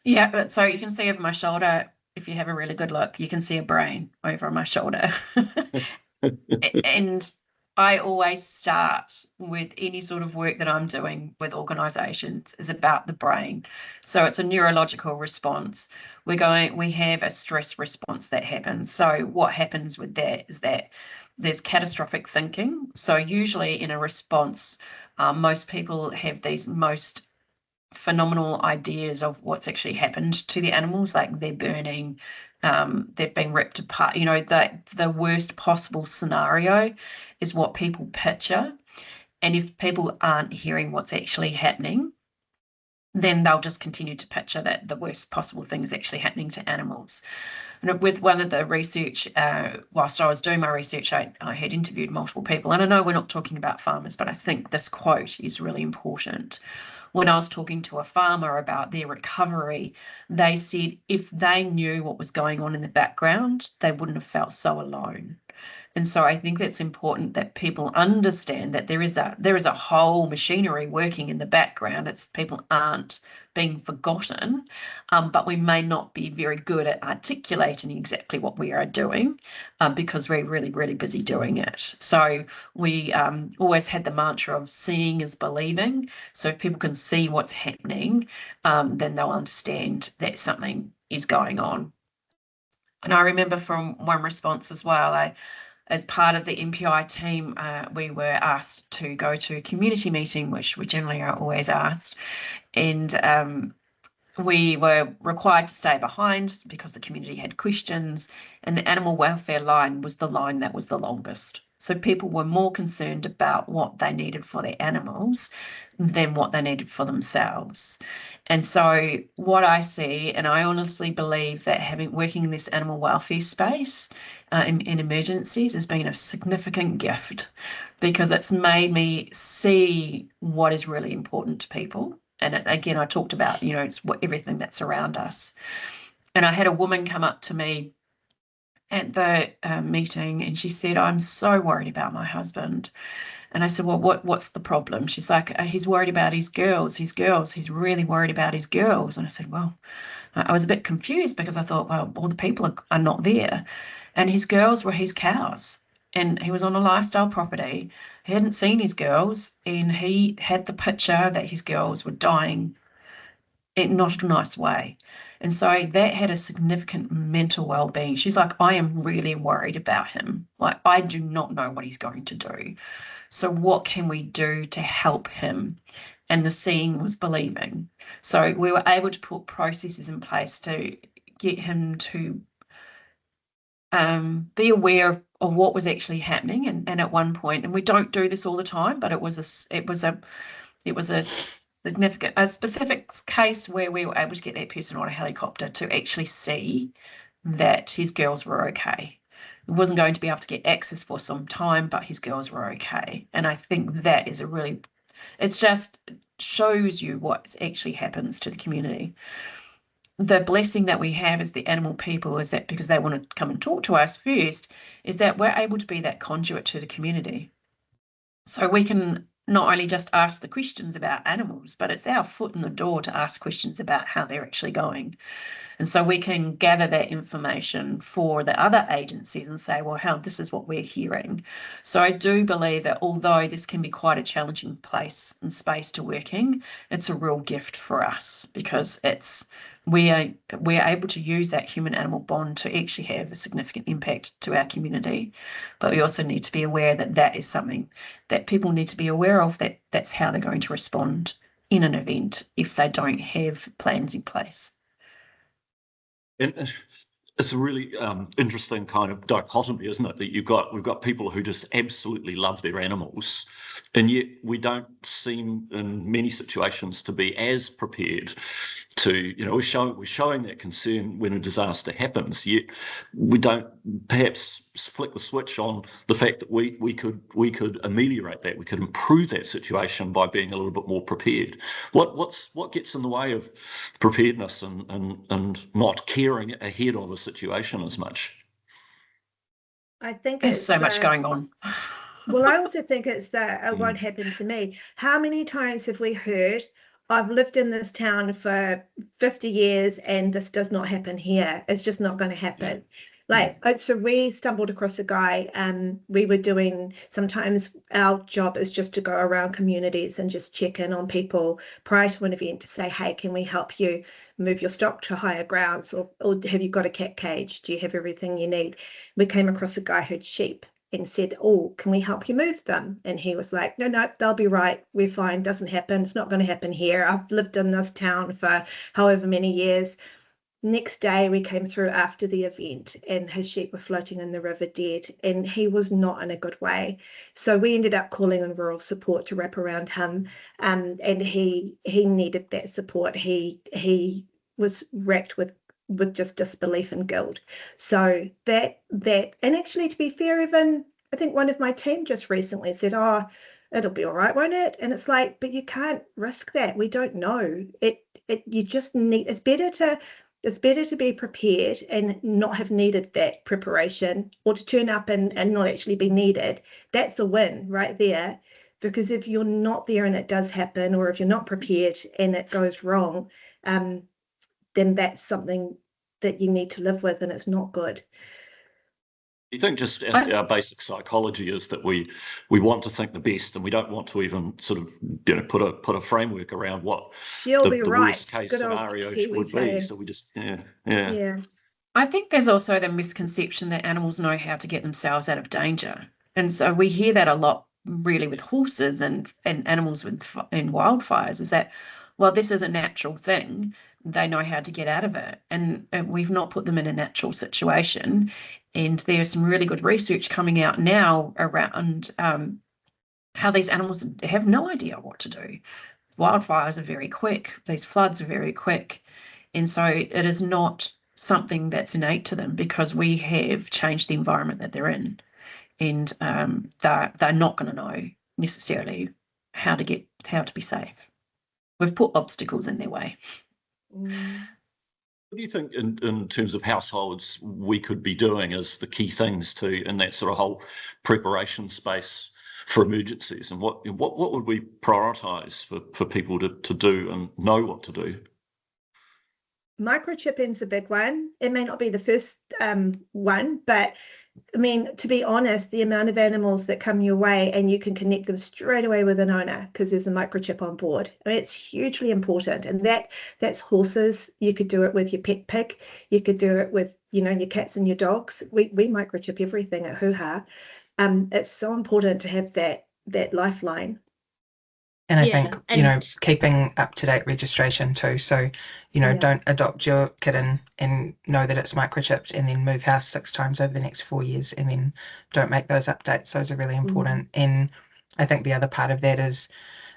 Yeah, but so you can see over my shoulder, if you have a really good look, you can see a brain over my shoulder. And I always start with any sort of work that I'm doing with organisations is about the brain. So it's a neurological response. We have a stress response that happens. So what happens with that is that there's catastrophic thinking. So usually in a response, most people have these most phenomenal ideas of what's actually happened to the animals, like they're burning, they've been ripped apart. You know, the worst possible scenario is what people picture. And if people aren't hearing what's actually happening, then they'll just continue to picture that the worst possible thing is actually happening to animals. And with one of the research, whilst I was doing my research, I had interviewed multiple people. And I know we're not talking about farmers, but I think this quote is really important. When I was talking to a farmer about their recovery, they said if they knew what was going on in the background, they wouldn't have felt so alone. And so I think that's important that people understand that there is a whole machinery working in the background. It's people aren't being forgotten, but we may not be very good at articulating exactly what we are doing because we're really, really busy doing it. So we always had the mantra of seeing is believing. So if people can see what's happening, then they'll understand that something is going on. And I remember from one response as well, as part of the MPI team, we were asked to go to a community meeting, which we generally are always asked. And we were required to stay behind because the community had questions, and the animal welfare line was the line that was the longest. So people were more concerned about what they needed for their animals than what they needed for themselves. And so what I see, and I honestly believe that working in this animal welfare space in emergencies has been a significant gift, because it's made me see what is really important to people. And again, I talked about, you know, it's everything that's around us. And I had a woman come up to me at the meeting, and she said, I'm so worried about my husband. And I said, well, what's the problem? She's like, he's worried about his girls. He's really worried about his girls. And I said, well, I was a bit confused because I thought, well, all the people are not there. And his girls were his cows. And he was on a lifestyle property. He hadn't seen his girls, and he had the picture that his girls were dying in not a nice way. And so that had a significant mental well-being. She's like, I am really worried about him. Like, I do not know what he's going to do. So what can we do to help him? And the seeing was believing. So we were able to put processes in place to get him to be aware of what was actually happening. And at one point, and we don't do this all the time, but it was a specific case where we were able to get that person on a helicopter to actually see that his girls were okay. He wasn't going to be able to get access for some time, but his girls were okay. And I think that is it just shows you what actually happens to the community. The blessing that we have as the animal people is that because they want to come and talk to us first, is that we're able to be that conduit to the community. So we can not only just ask the questions about animals, but it's our foot in the door to ask questions about how they're actually going. And so we can gather that information for the other agencies and say, well, this is what we're hearing. So I do believe that although this can be quite a challenging place and space to work in, it's a real gift for us because it's we're able to use that human-animal bond to actually have a significant impact to our community. But we also need to be aware that that is something that people need to be aware of, that that's how they're going to respond in an event if they don't have plans in place. And it's a really interesting kind of dichotomy, isn't it? That we've got people who just absolutely love their animals, and yet we don't seem in many situations to be as prepared to, we're showing that concern when a disaster happens, yet we don't perhaps flick the switch on the fact that we could ameliorate that, we could improve that situation by being a little bit more prepared. What gets in the way of preparedness and not caring ahead of a situation as much? I think There's it's so much going on. Well, I also think it's that it won't happen to me. How many times have we heard, I've lived in this town for 50 years and this does not happen here. It's just not going to happen. So we stumbled across a guy, we were doing, sometimes our job is just to go around communities and just check in on people prior to an event to say, hey, can we help you move your stock to higher grounds, or have you got a cat cage? Do you have everything you need? We came across a guy who had sheep and said, oh, can we help you move them? And he was like, no, they'll be right. We're fine. Doesn't happen. It's not going to happen here. I've lived in this town for however many years. Next day, we came through after the event and his sheep were floating in the river dead, and he was not in a good way. So we ended up calling in rural support to wrap around him, and he needed that support. He was racked with just disbelief and guilt. So that and actually, to be fair, even I think one of my team just recently said, oh, it'll be all right, won't it? And it's like, but you can't risk that. We don't know. You just need, it's better to be prepared and not have needed that preparation, or to turn up and not actually be needed. That's a win right there. Because if you're not there and it does happen, or if you're not prepared and it goes wrong, then that's something that you need to live with, and it's not good. You think just our basic psychology is that we want to think the best, and we don't want to even sort of put a framework around what the worst case scenario would be. So we just yeah. I think there's also the misconception that animals know how to get themselves out of danger, and so we hear that a lot, really, with horses and animals in wildfires, is that, well, this is a natural thing. They know how to get out of it, and we've not put them in a natural situation. And there's some really good research coming out now around how these animals have no idea what to do. Wildfires are very quick. These floods are very quick. And so it is not something that's innate to them, because we have changed the environment that they're in. And they're not going to know necessarily how to be safe. We've put obstacles in their way. What do you think in terms of households we could be doing as the key things in that sort of whole preparation space for emergencies, and what would we prioritise for people to do and know what to do? Microchipping's a big one. It may not be the first one, but I mean, to be honest, the amount of animals that come your way and you can connect them straight away with an owner because there's a microchip on board. I mean, it's hugely important. And that's horses. You could do it with your pet pig. You could do it with, your cats and your dogs. We microchip everything at HUHA. It's so important to have that lifeline. And I think, keeping up-to-date registration too. So, don't adopt your kitten and know that it's microchipped and then move house 6 times over the next 4 years and then don't make those updates. Those are really important. And I think the other part of that is,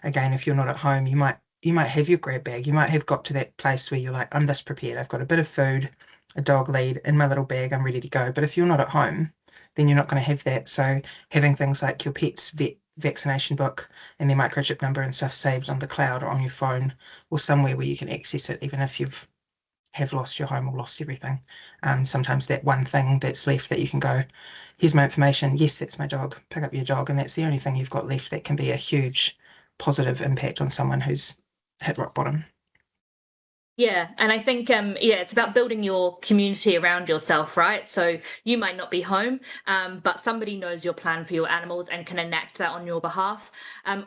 again, if you're not at home, you might have your grab bag. You might have got to that place where you're like, I'm this prepared. I've got a bit of food, a dog lead in my little bag. I'm ready to go. But if you're not at home, then you're not going to have that. So having things like your pet's vaccination book and their microchip number and stuff saved on the cloud or on your phone or somewhere where you can access it, even if have lost your home or lost everything. Sometimes that one thing that's left that you can go, here's my information, yes, that's my dog, pick up your dog, and that's the only thing you've got left that can be a huge positive impact on someone who's hit rock bottom. Yeah, and I think, it's about building your community around yourself, right? So you might not be home, but somebody knows your plan for your animals and can enact that on your behalf.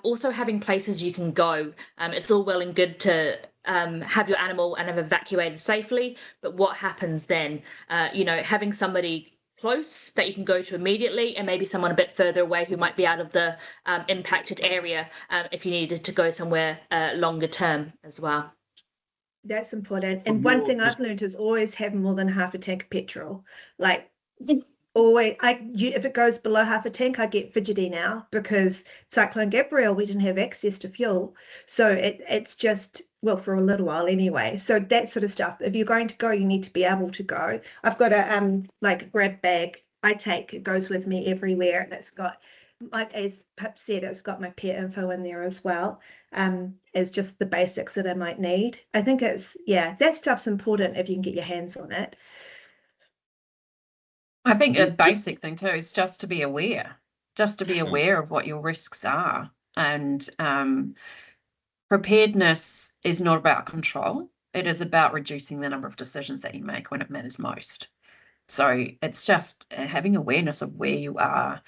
Also having places you can go. It's all well and good to have your animal and have evacuated safely, but what happens then? Having somebody close that you can go to immediately, and maybe someone a bit further away who might be out of the impacted area if you needed to go somewhere longer term as well. That's important. And one thing I've learned is always have more than half a tank of petrol. Like always, if it goes below half a tank, I get fidgety now, because Cyclone Gabrielle, we didn't have access to fuel. So it's just, well, for a little while anyway. So that sort of stuff. If you're going to go, you need to be able to go. I've got a like grab bag I take. It goes with me everywhere, and it's got, like as Pip said, it's got my pet info in there as well. As just the basics that I might need. I think that stuff's important if you can get your hands on it. I think a basic thing too is just to be aware of what your risks are. And preparedness is not about control. It is about reducing the number of decisions that you make when it matters most. So it's just having awareness of where you are.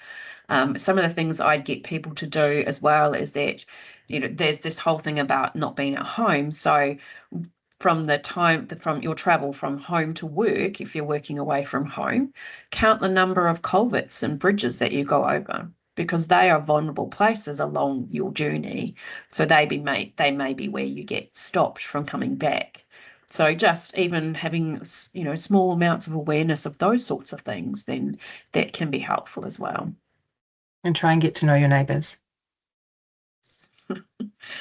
Some of the things I'd get people to do as well is that, there's this whole thing about not being at home. So from your travel from home to work, if you're working away from home, count the number of culverts and bridges that you go over, because they are vulnerable places along your journey. So they may be where you get stopped from coming back. So just even having, small amounts of awareness of those sorts of things, then that can be helpful as well. And try and get to know your neighbours.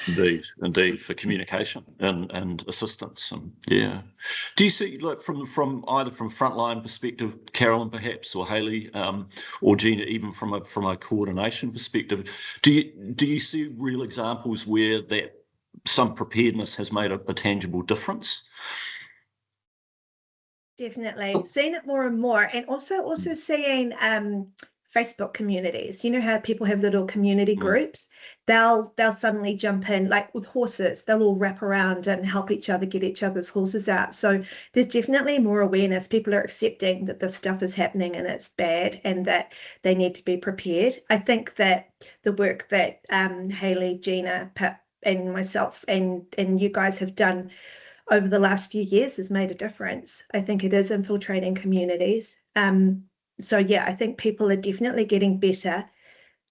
Indeed, for communication and assistance. Yeah. Do you see, like, from either from frontline perspective, Carolyn perhaps, or Hayley, or Gina, even from a coordination perspective, do you see real examples where that some preparedness has made a tangible difference? Definitely. Seeing it more and more, and also seeing Facebook communities. You know how people have little community groups? They'll suddenly jump in, like with horses, they'll all wrap around and help each other get each other's horses out. So there's definitely more awareness. People are accepting that this stuff is happening and it's bad, and that they need to be prepared. I think that the work that Hayley, Gina, Pip, and myself and you guys have done over the last few years has made a difference. I think it is infiltrating communities. So yeah, I think people are definitely getting better.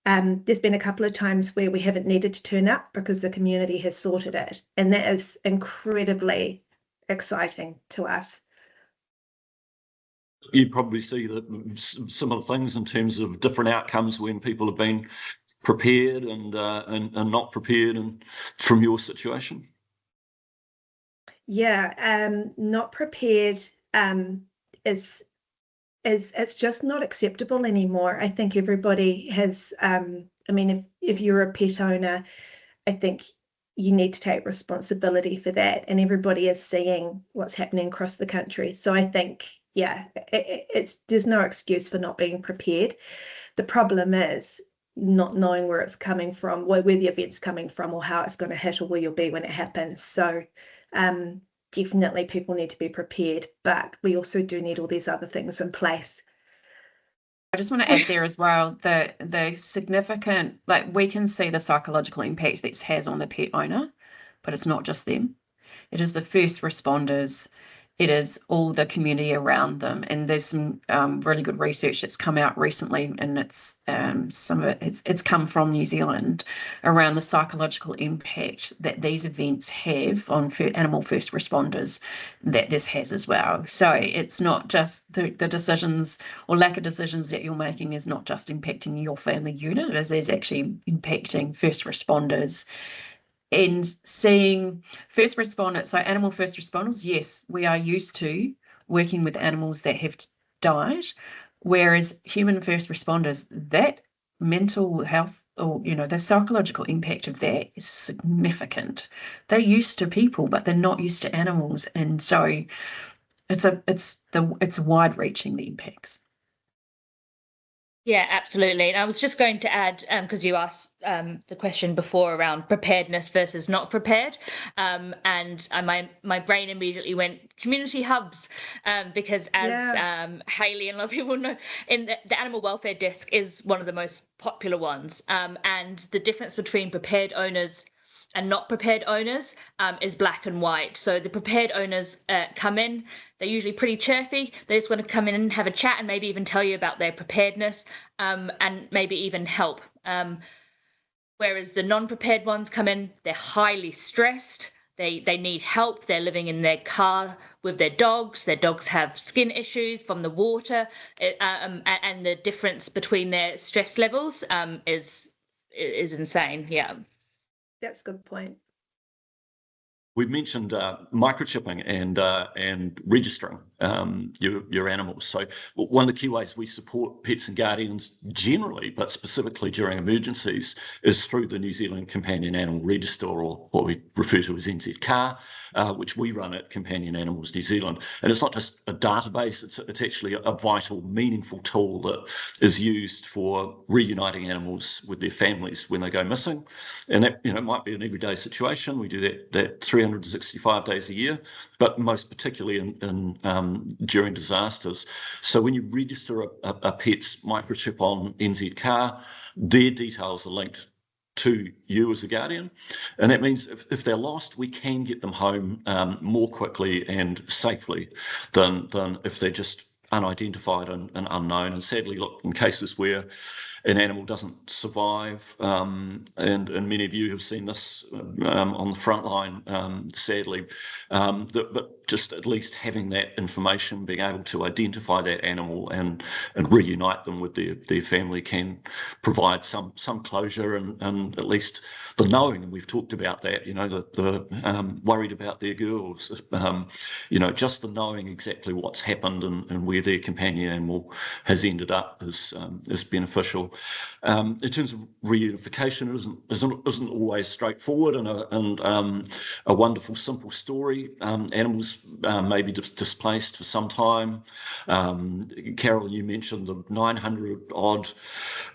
There's been a couple of times where we haven't needed to turn up because the community has sorted it, and that is incredibly exciting to us. You probably see similar things in terms of different outcomes when people have been prepared and not prepared, and from your situation. Yeah, not prepared is it's just not acceptable anymore. I think everybody has, if you're a pet owner, I think you need to take responsibility for that, and everybody is seeing what's happening across the country. So I think, there's no excuse for not being prepared. The problem is not knowing where it's coming from, where the event's coming from, or how it's going to hit, or where you'll be when it happens. So definitely people need to be prepared, but we also do need all these other things in place. I just want to add there as well the significant, like, we can see the psychological impact this has on the pet owner, but it's not just them. It is the first responders. It is all the community around them, and there's some really good research that's come out recently, and it's some of it's come from New Zealand around the psychological impact that these events have on animal first responders that this has as well. So it's not just the decisions or lack of decisions that you're making is not just impacting your family unit, it is actually impacting first responders. And seeing first responders, so animal first responders, yes, we are used to working with animals that have died, whereas human first responders, that mental health or, the psychological impact of that is significant. They're used to people, but they're not used to animals. And so it's wide reaching, the impacts. Yeah, absolutely. And I was just going to add, because you asked the question before around preparedness versus not prepared, and my brain immediately went community hubs, because as Hayley and a lot of people know, in the animal welfare desk is one of the most popular ones, and the difference between prepared owners and not prepared owners is black and white. So the prepared owners come in, they're usually pretty chirpy. They just want to come in and have a chat and maybe even tell you about their preparedness and maybe even help. Whereas the non-prepared ones come in, they're highly stressed. They need help. They're living in their car with their dogs. Their dogs have skin issues from the water, and the difference between their stress levels is insane. Yeah, that's a good point. We mentioned microchipping and registering your animals. So one of the key ways we support pets and guardians generally, but specifically during emergencies, is through the New Zealand Companion Animal Register, or what we refer to as NZCAR, which we run at Companion Animals New Zealand. And it's not just a database, it's actually a vital, meaningful tool that is used for reuniting animals with their families when they go missing. And that, might be an everyday situation. We do that 365 days a year, but most particularly during disasters. So when you register a pet's microchip on NZCAR, their details are linked to you as a guardian, and that means if they're lost, we can get them home more quickly and safely than if they're just unidentified and unknown. And sadly, look, in cases where an animal doesn't survive, and many of you have seen this on the front line, sadly, but just at least having that information, being able to identify that animal and reunite them with their family can provide some closure and at least the knowing. And we've talked about that, the worried about their girls, just the knowing exactly what's happened and where their companion animal has ended up is beneficial. In terms of reunification, it isn't always straightforward and a wonderful, simple story. Animals may be displaced for some time. Carolyn, you mentioned the 900 odd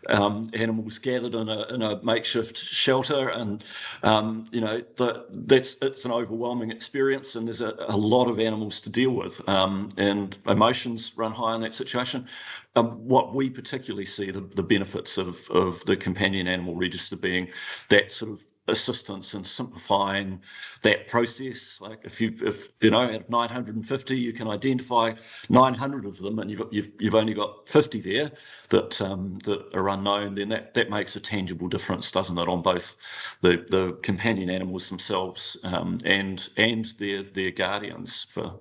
animals gathered in a makeshift shelter, and it's an overwhelming experience, and there's a lot of animals to deal with, and emotions run high in that situation. What we particularly see the benefits of the Companion Animal Register being that sort of assistance in simplifying that process. Like if out of 950 you can identify 900 of them, and you've only got 50 there that are unknown, then that makes a tangible difference, doesn't it, on both the companion animals themselves and their guardians for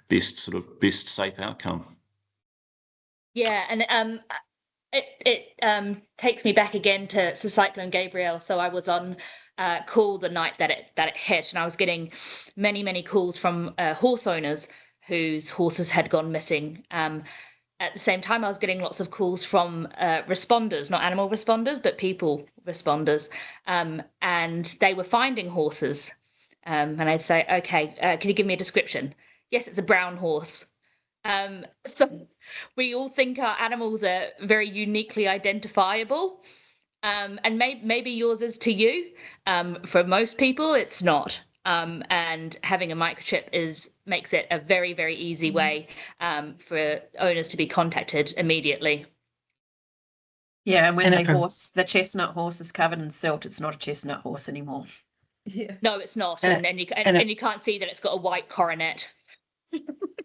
best safe outcome. Yeah, and it takes me back again to Cyclone Gabrielle. So I was on call the night that it hit, and I was getting many calls from horse owners whose horses had gone missing. At the same time, I was getting lots of calls from responders, not animal responders, but people responders, and they were finding horses. And I'd say, okay, can you give me a description? Yes, it's a brown horse. So we all think our animals are very uniquely identifiable, and maybe yours is to you. For most people, it's not. And having a microchip makes it a very, very easy way for owners to be contacted immediately. Yeah, and when the chestnut horse is covered in silt, it's not a chestnut horse anymore. Yeah. No, it's not, and you can't see that it's got a white coronet.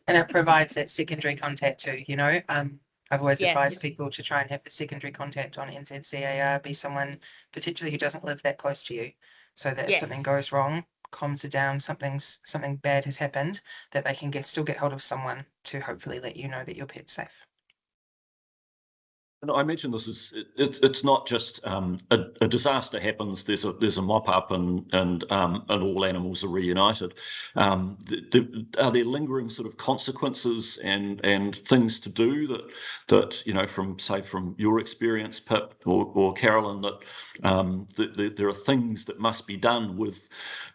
And it provides that secondary contact too, I've always advised people to try and have the secondary contact on NZCAR be someone particularly who doesn't live that close to you, so that if something goes wrong, comms are down, something bad has happened, that they can still get hold of someone to hopefully let you know that your pet's safe. And I mention this it's not just a disaster happens. There's a mop up and all animals are reunited. Are there lingering sort of consequences and things to do that from your experience, Pip or Carolyn, that there are things that must be done with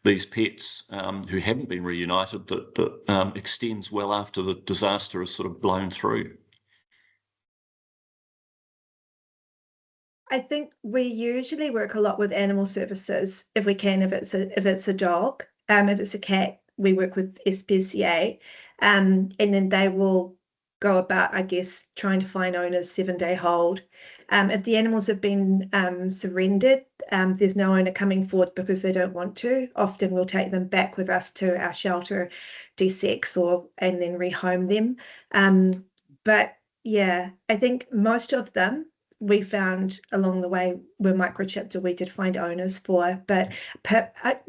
these pets who haven't been reunited that extends well after the disaster is sort of blown through? I think we usually work a lot with animal services if we can. If it's a dog, if it's a cat, we work with SPCA, and then they will go about, I guess, trying to find owners 7-day hold. If the animals have been surrendered, there's no owner coming forward because they don't want to. Often we'll take them back with us to our shelter, D6, and then rehome them. But yeah, I think most of them we found along the way were microchipped, or we did find owners for. But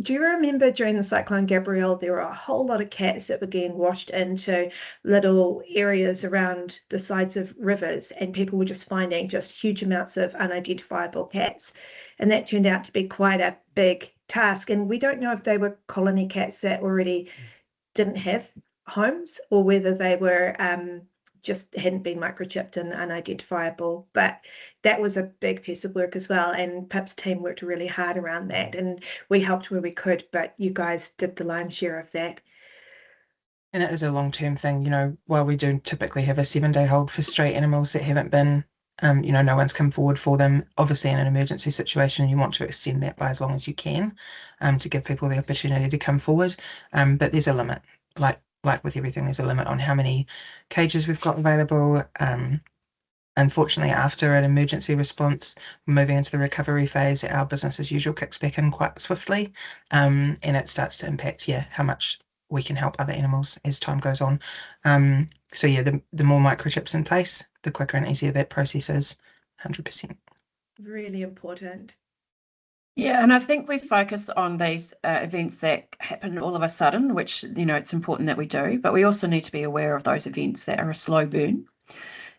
do you remember during the Cyclone Gabrielle, there were a whole lot of cats that were getting washed into little areas around the sides of rivers, and people were just finding just huge amounts of unidentifiable cats. And that turned out to be quite a big task. And we don't know if they were colony cats that already didn't have homes, or whether they were just hadn't been microchipped and unidentifiable. But that was a big piece of work as well, and Pip's team worked really hard around that, and we helped where we could, but you guys did the lion's share of that. And it is a long-term thing, you know. While we do typically have a 7-day hold for stray animals that haven't been, you know, no one's come forward for them. Obviously, in an emergency situation, you want to extend that by as long as you can, to give people the opportunity to come forward. But there's a limit, like with everything, there's a limit on how many cages we've got available. Unfortunately, after an emergency response, moving into the recovery phase, our business as usual kicks back in quite swiftly, and it starts to impact, how much we can help other animals as time goes on. So yeah, the more microchips in place, the quicker and easier that process is, 100%. Really important. Yeah, and I think we focus on these events that happen all of a sudden, which, you know, it's important that we do, but we also need to be aware of those events that are a slow burn.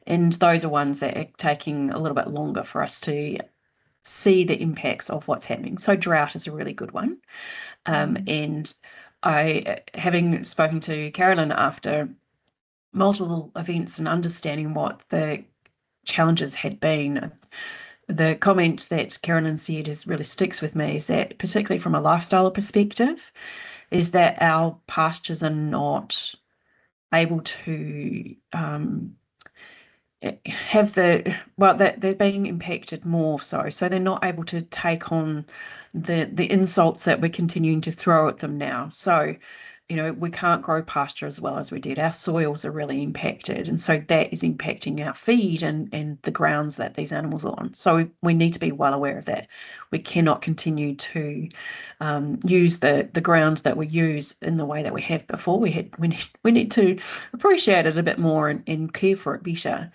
And those are ones that are taking a little bit longer for us to see the impacts of what's happening. So drought is a really good one. And I, having spoken to Carolyn after multiple events and understanding what the challenges had been, the comment that Carolyn said really sticks with me, is that particularly from a lifestyle perspective, is that our pastures are not able to have that they're being impacted more so they're not able to take on the insults that we're continuing to throw at them now. So, you know, we can't grow pasture as well as we did. Our soils are really impacted, and so that is impacting our feed and the grounds that these animals are on. So we need to be well aware of that. We cannot continue to use the ground that we use in the way that we have before. We need to appreciate it a bit more and care for it better.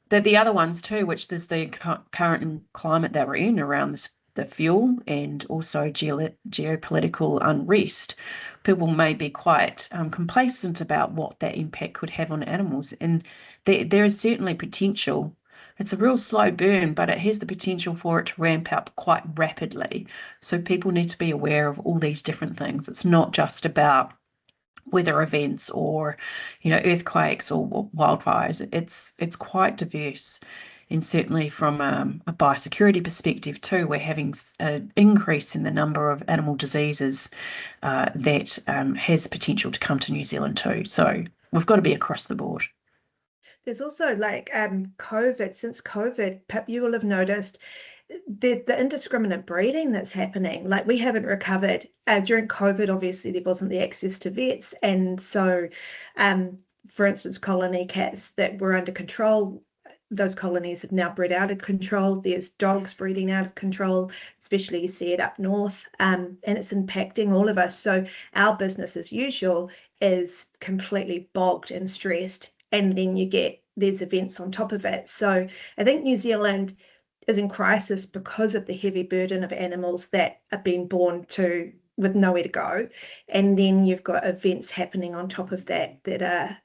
The other ones too, which there's the current climate that we're in around the fuel and also geopolitical unrest, people may be quite complacent about what that impact could have on animals. And there is certainly potential. It's a real slow burn, but it has the potential for it to ramp up quite rapidly. So people need to be aware of all these different things. It's not just about weather events or, you know, earthquakes or wildfires. It's quite diverse. And certainly from a biosecurity perspective too, we're having an increase in the number of animal diseases that has potential to come to New Zealand too. So we've got to be across the board. There's also like COVID. Since COVID, Pip, you will have noticed the indiscriminate breeding that's happening. Like, we haven't recovered. During COVID, obviously, there wasn't the access to vets. And so, for instance, colony cats that were under control, those colonies have now bred out of control. There's dogs breeding out of control, especially you see it up north, and it's impacting all of us. So our business as usual is completely bogged and stressed. And then there's events on top of it. So I think New Zealand is in crisis because of the heavy burden of animals that are being born to with nowhere to go. And then you've got events happening on top of that are,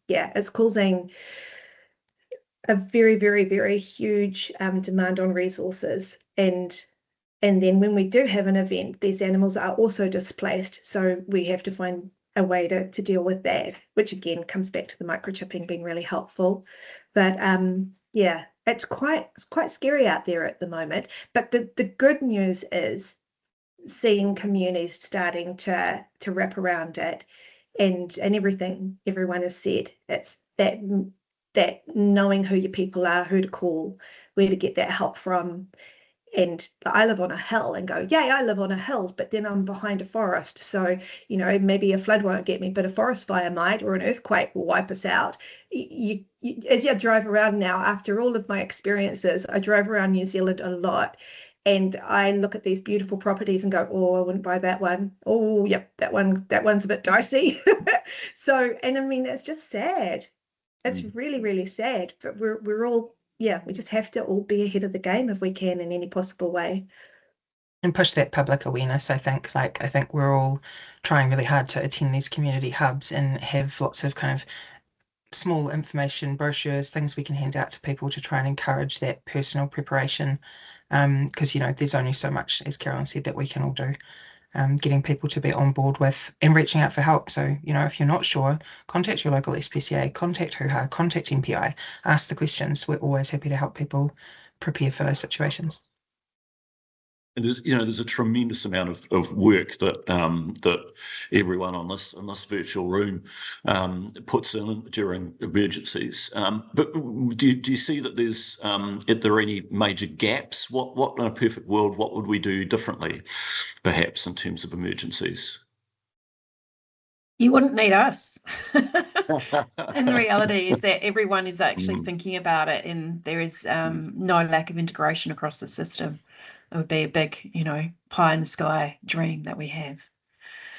it's causing a very, very, very huge demand on resources. And then when we do have an event, these animals are also displaced. So we have to find a way to deal with that, which again comes back to the microchipping being really helpful. But it's quite scary out there at the moment. But the good news is seeing communities starting to wrap around it, and everything everyone has said. It's that knowing who your people are, who to call, where to get that help from, and I live on a hill and go, yay, I live on a hill, but then I'm behind a forest. So, you know, maybe a flood won't get me, but a forest fire might, or an earthquake will wipe us out. As I drive around now, after all of my experiences, I drove around New Zealand a lot. And I look at these beautiful properties and go, oh, I wouldn't buy that one. Oh, yep, that one's a bit dicey. So, and I mean, it's just sad. It's really, really sad. But we're all, yeah, we just have to all be ahead of the game if we can in any possible way. And push that public awareness, I think. I think we're all trying really hard to attend these community hubs and have lots of kind of small information brochures, things we can hand out to people to try and encourage that personal preparation. Because, you know, there's only so much, as Carolyn said, that we can all do. Getting people to be on board with and reaching out for help. So, you know, if you're not sure, contact your local SPCA, contact HUHA, contact MPI, ask the questions. We're always happy to help people prepare for those situations. And there's a tremendous amount of work that that everyone in this virtual room puts in during emergencies. But do you see that there's if there are any major gaps? What in a perfect world, what would we do differently, perhaps, in terms of emergencies? You wouldn't need us. And the reality is that everyone is actually thinking about it, and there is no lack of integration across the system. It would be a big, you know, pie in the sky dream that we have.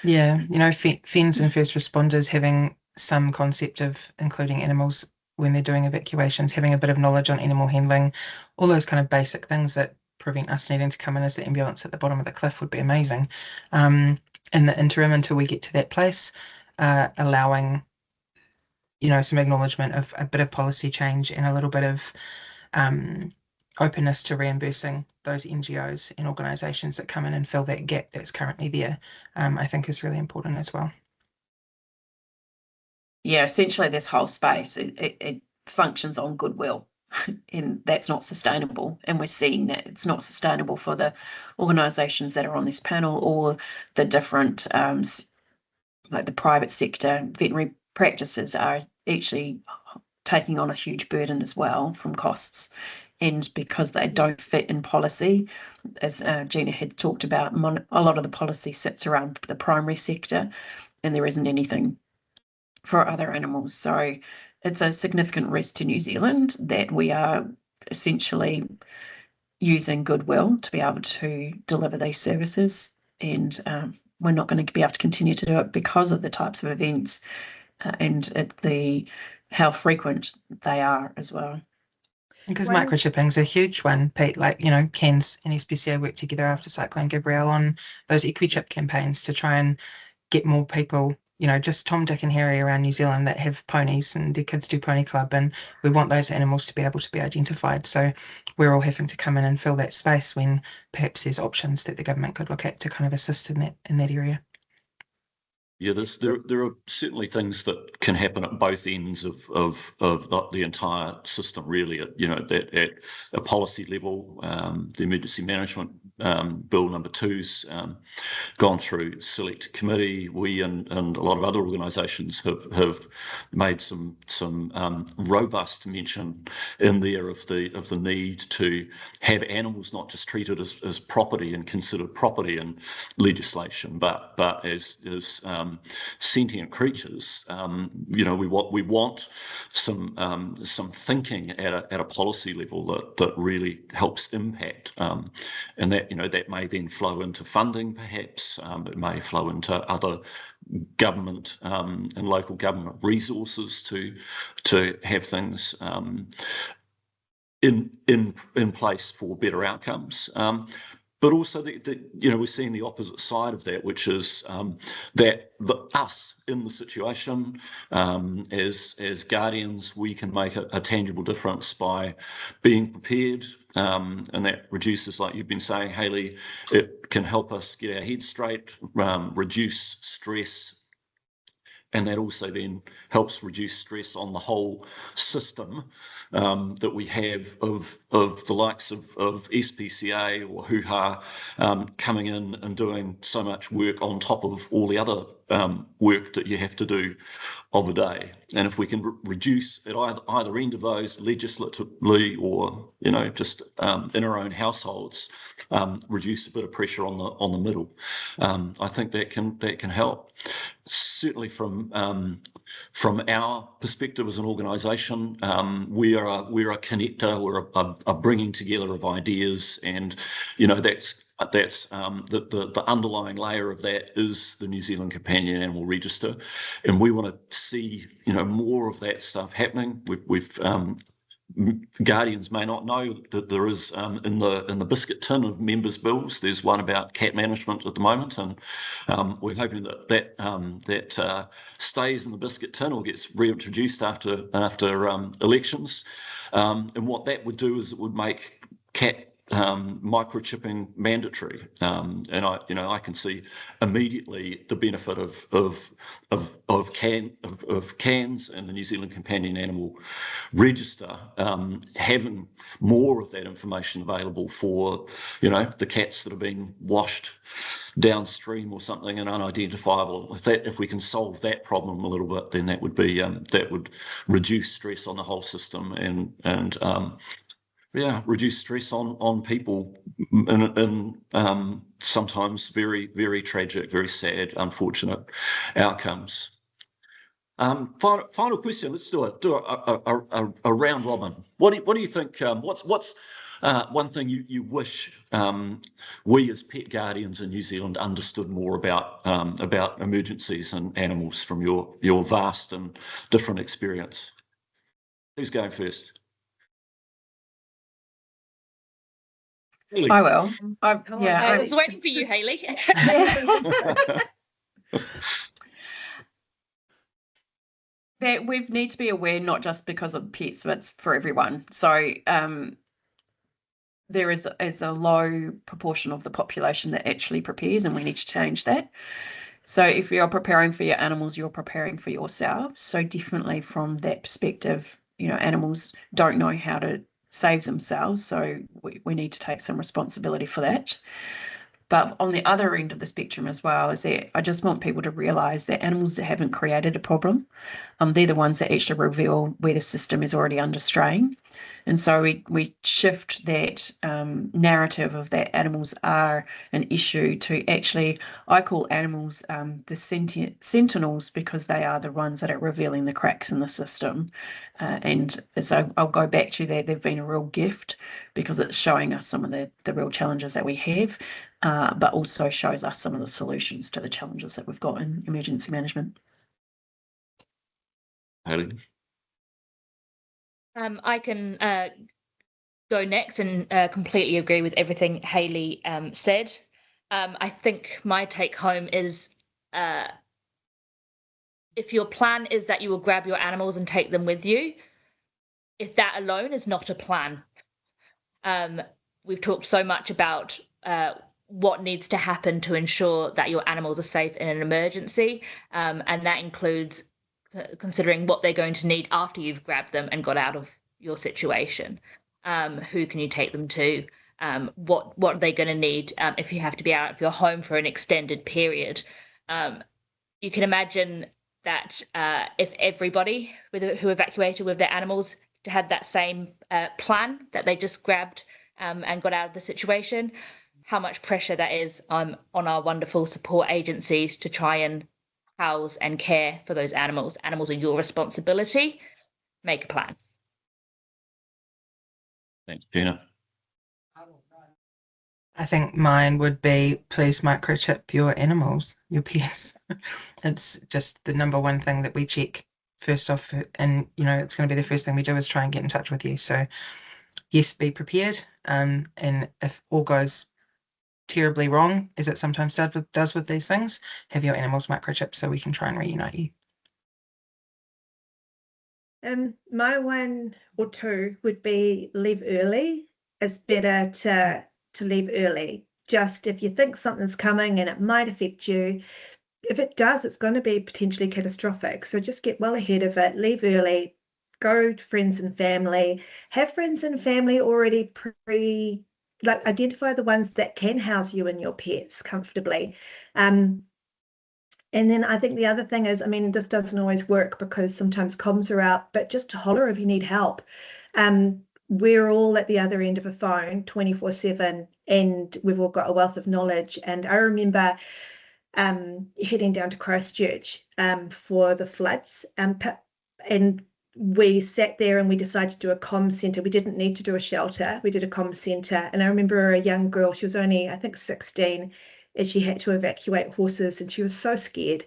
Yeah, you know, FENS and first responders having some concept of including animals when they're doing evacuations, having a bit of knowledge on animal handling, all those kind of basic things that prevent us needing to come in as the ambulance at the bottom of the cliff would be amazing. In the interim, until we get to that place, allowing, you know, some acknowledgement of a bit of policy change and a little bit of openness to reimbursing those NGOs and organisations that come in and fill that gap that's currently there, I think is really important as well. Yeah, essentially this whole space, it functions on goodwill, and that's not sustainable. And we're seeing that it's not sustainable for the organisations that are on this panel or the different, like the private sector. Veterinary practices are actually taking on a huge burden as well from costs. And because they don't fit in policy, as Gina had talked about, a lot of the policy sits around the primary sector, and there isn't anything for other animals. So it's a significant risk to New Zealand that we are essentially using goodwill to be able to deliver these services, and we're not going to be able to continue to do it because of the types of events and how frequent they are as well. Because microchipping is a huge one, Pete. Like, you know, Cairns and SPCA worked together after Cyclone Gabrielle on those equi-chip campaigns to try and get more people, you know, just Tom, Dick and Harry around New Zealand that have ponies and their kids do pony club, and we want those animals to be able to be identified. So we're all having to come in and fill that space when perhaps there's options that the government could look at to kind of assist in that area. Yeah, there are certainly things that can happen at both ends of the entire system, really. At a policy level, the Emergency Management Bill number 2's gone through select committee. We and a lot of other organisations have made some robust mention in there of the need to have animals not just treated as property and considered property in legislation, but as sentient creatures. We want some thinking at a policy level that really helps impact, and that may then flow into funding. Perhaps it may flow into other government and local government resources to have things in place for better outcomes. But also, we're seeing the opposite side of that, which is that us in the situation, as guardians, we can make a tangible difference by being prepared, and that reduces, like you've been saying, Hayley, it can help us get our heads straight, reduce stress. And that also then helps reduce stress on the whole system that we have of the likes of SPCA or HUHA coming in and doing so much work on top of all the other work that you have to do of a day. And if we can reduce at either end of those, legislatively or just in our own households, reduce a bit of pressure on the middle, I think that can help. Certainly from our perspective as an organisation, we're a connector, we're a bringing together of ideas, and that's the underlying layer of that is the New Zealand Companion Animal Register, and we want to see more of that stuff happening. We've Guardians may not know that there is in the biscuit tin of members' bills, there's one about cat management at the moment, and we're hoping that stays in the biscuit tin or gets reintroduced after elections. And what that would do is it would make cat microchipping mandatory, and I can see immediately the benefit of cans and the New Zealand Companion Animal Register having more of that information available for the cats that have been washed downstream or something and unidentifiable. If we can solve that problem a little bit, then that would reduce stress on the whole system and reduce stress on people in sometimes very, very tragic, very sad, unfortunate outcomes. Final question. Let's do a round robin. What do you think? What's one thing you wish we as pet guardians in New Zealand understood more about emergencies and animals from your vast and different experience? Who's going first? I will. I was waiting for you, Hayley. That we need to be aware, not just because of pets, but it's for everyone. So there is a low proportion of the population that actually prepares, and we need to change that. So if you're preparing for your animals, you're preparing for yourselves. So definitely from that perspective, animals don't know how to save themselves, so we need to take some responsibility for that. But on the other end of the spectrum as well is that I just want people to realise that animals that haven't created a problem, they're the ones that actually reveal where the system is already under strain. And so we shift that narrative of that animals are an issue to actually, I call animals the sentinels, because they are the ones that are revealing the cracks in the system. And so I'll go back to that. They've been a real gift because it's showing us some of the real challenges that we have, but also shows us some of the solutions to the challenges that we've got in emergency management. Hayley? I can go next and completely agree with everything Hayley said. I think my take home is if your plan is that you will grab your animals and take them with you, if that alone is not a plan. We've talked so much about what needs to happen to ensure that your animals are safe in an emergency, and that includes considering what they're going to need after you've grabbed them and got out of your situation. Who can you take them to? What are they going to need if you have to be out of your home for an extended period? You can imagine that if everybody who evacuated with their animals had that same plan that they just grabbed and got out of the situation, how much pressure that is on our wonderful support agencies to try and house and care for those animals. Animals are your responsibility. Make a plan. Thanks, Gina. I think mine would be, please microchip your animals, your pets. It's just the number one thing that we check first off, and it's going to be the first thing we do is try and get in touch with you. So yes, be prepared, and if all goes terribly wrong, as it sometimes does with these things, have your animals microchipped so we can try and reunite you. My one or two would be leave early. It's better to leave early. Just if you think something's coming and it might affect you, if it does, it's going to be potentially catastrophic. So just get well ahead of it, leave early, go to friends and family, have friends and family already identify the ones that can house you and your pets comfortably. And then I think the other thing is, I mean, this doesn't always work because sometimes comms are out, but just to holler if you need help. We're all at the other end of a phone 24/7, and we've all got a wealth of knowledge. And I remember heading down to Christchurch for the floods, and we sat there and we decided to do a comm centre. We didn't need to do a shelter. We did a comm centre. And I remember a young girl, she was only, I think, 16, and she had to evacuate horses, and she was so scared.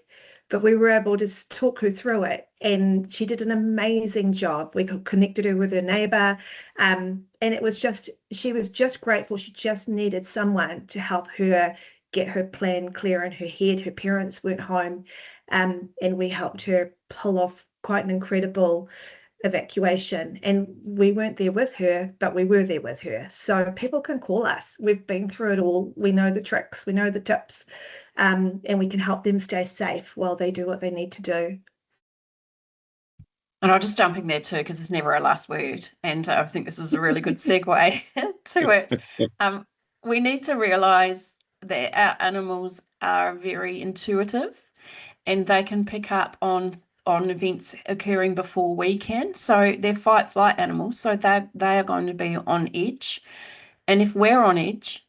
But we were able to talk her through it, and she did an amazing job. We connected her with her neighbour, and it was just, she was just grateful. She just needed someone to help her get her plan clear in her head. Her parents weren't home, and we helped her pull off quite an incredible evacuation. And we weren't there with her, but we were there with her. So people can call us. We've been through it all. We know the tricks, we know the tips, and we can help them stay safe while they do what they need to do. And I'll just jump in there too, because there's never a last word. And I think this is a really good segue to it. We need to realise that our animals are very intuitive, and they can pick up on events occurring before we can. So they're fight-flight animals, so they are going to be on edge. And if we're on edge,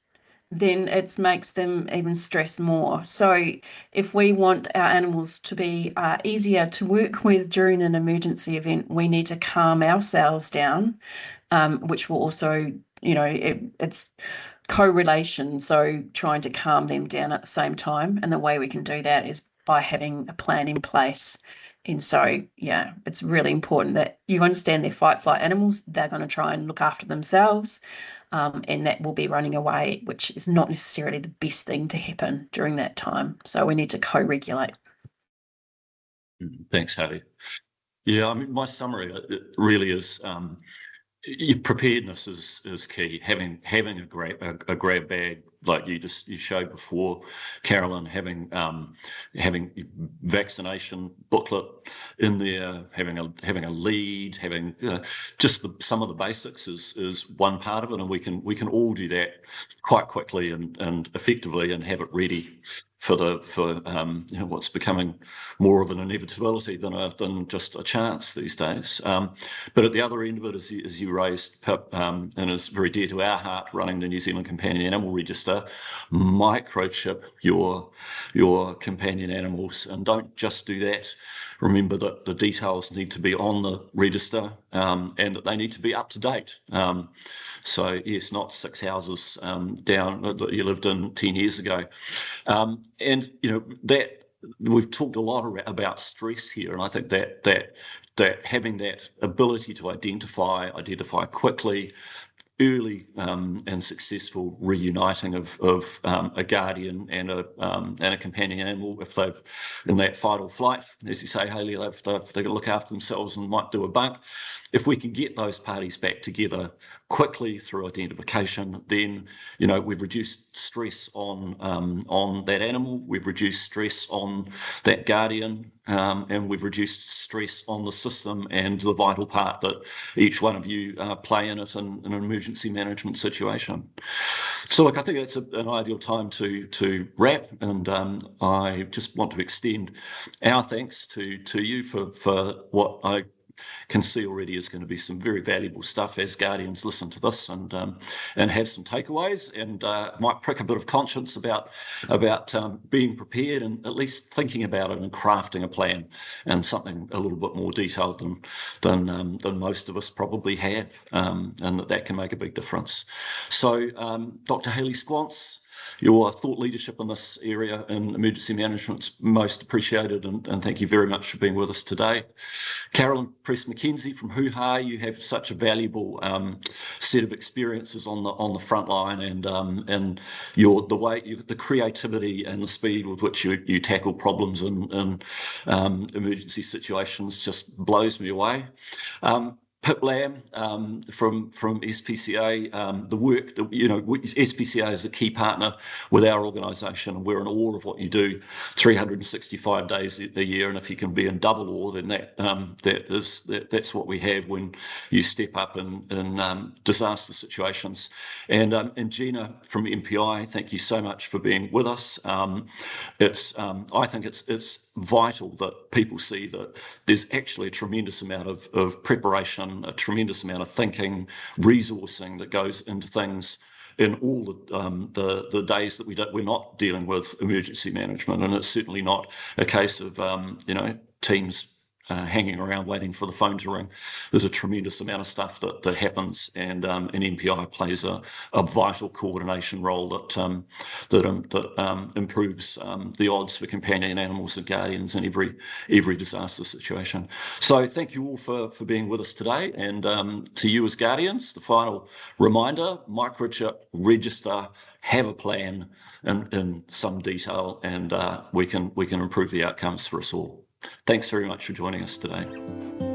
then it makes them even stress more. So if we want our animals to be easier to work with during an emergency event, we need to calm ourselves down, which will also, it's correlation, so trying to calm them down at the same time. And the way we can do that is by having a plan in place. And so, yeah, it's really important that you understand they're fight-flight animals. They're going to try and look after themselves, and that will be running away, which is not necessarily the best thing to happen during that time. So we need to co-regulate. Thanks, Hayley. Yeah, I mean, my summary really is your preparedness is key. Having a grab bag like you showed before, Carolyn, having vaccination booklet in there, having a lead, having just some of the basics is one part of it, and we can all do that quite quickly and effectively and have it ready for what's becoming more of an inevitability than just a chance these days. But at the other end of it, as you raised, Pip, and is very dear to our heart, running the New Zealand Companion Animal Register, microchip your companion animals, and don't just do that. Remember that the details need to be on the register, and that they need to be up to date. So yes, not 6 houses down that you lived in 10 years ago. And that we've talked a lot about stress here, and I think that having that ability to identify quickly, early and successsul reuniting of a guardian and a companion animal, if they've in that fight or flight, as you say, Hayley, they've got to look after themselves and might do a bunk. If we can get those parties back together quickly through identification, then we've reduced stress on that animal, we've reduced stress on that guardian, and we've reduced stress on the system and the vital part that each one of you play in it in an emergency management situation. So look, I think that's an ideal time to wrap, and I just want to extend our thanks to you for what I can see already is going to be some very valuable stuff as guardians listen to this and have some takeaways, and might prick a bit of conscience about being prepared and at least thinking about it and crafting a plan, and something a little bit more detailed than most of us probably have, and that can make a big difference. So Dr. Hayley Squance, your thought leadership in this area in emergency management is most appreciated, and thank you very much for being with us today. Carolyn McKenzie from HUHA, you have such a valuable set of experiences on the front line, and the creativity and the speed with which you tackle problems in emergency situations just blows me away. Pip Lamb from SPCA, the work that, SPCA is a key partner with our organisation, and we're in all of what you do 365 days a year, and if you can be in double or, then that's what we have when you step up in disaster situations. And Gina from MPI, thank you so much for being with us. I think it's vital that people see that there's actually a tremendous amount of preparation, a tremendous amount of thinking, resourcing that goes into things in all the days that we're not dealing with emergency management. And it's certainly not a case of teams hanging around waiting for the phone to ring. There's a tremendous amount of stuff that happens, and MPI plays a vital coordination role that improves the odds for companion animals and guardians in every disaster situation. So thank you all for being with us today, and to you as guardians, the final reminder: microchip, register, have a plan in some detail, and we can improve the outcomes for us all. Thanks very much for joining us today.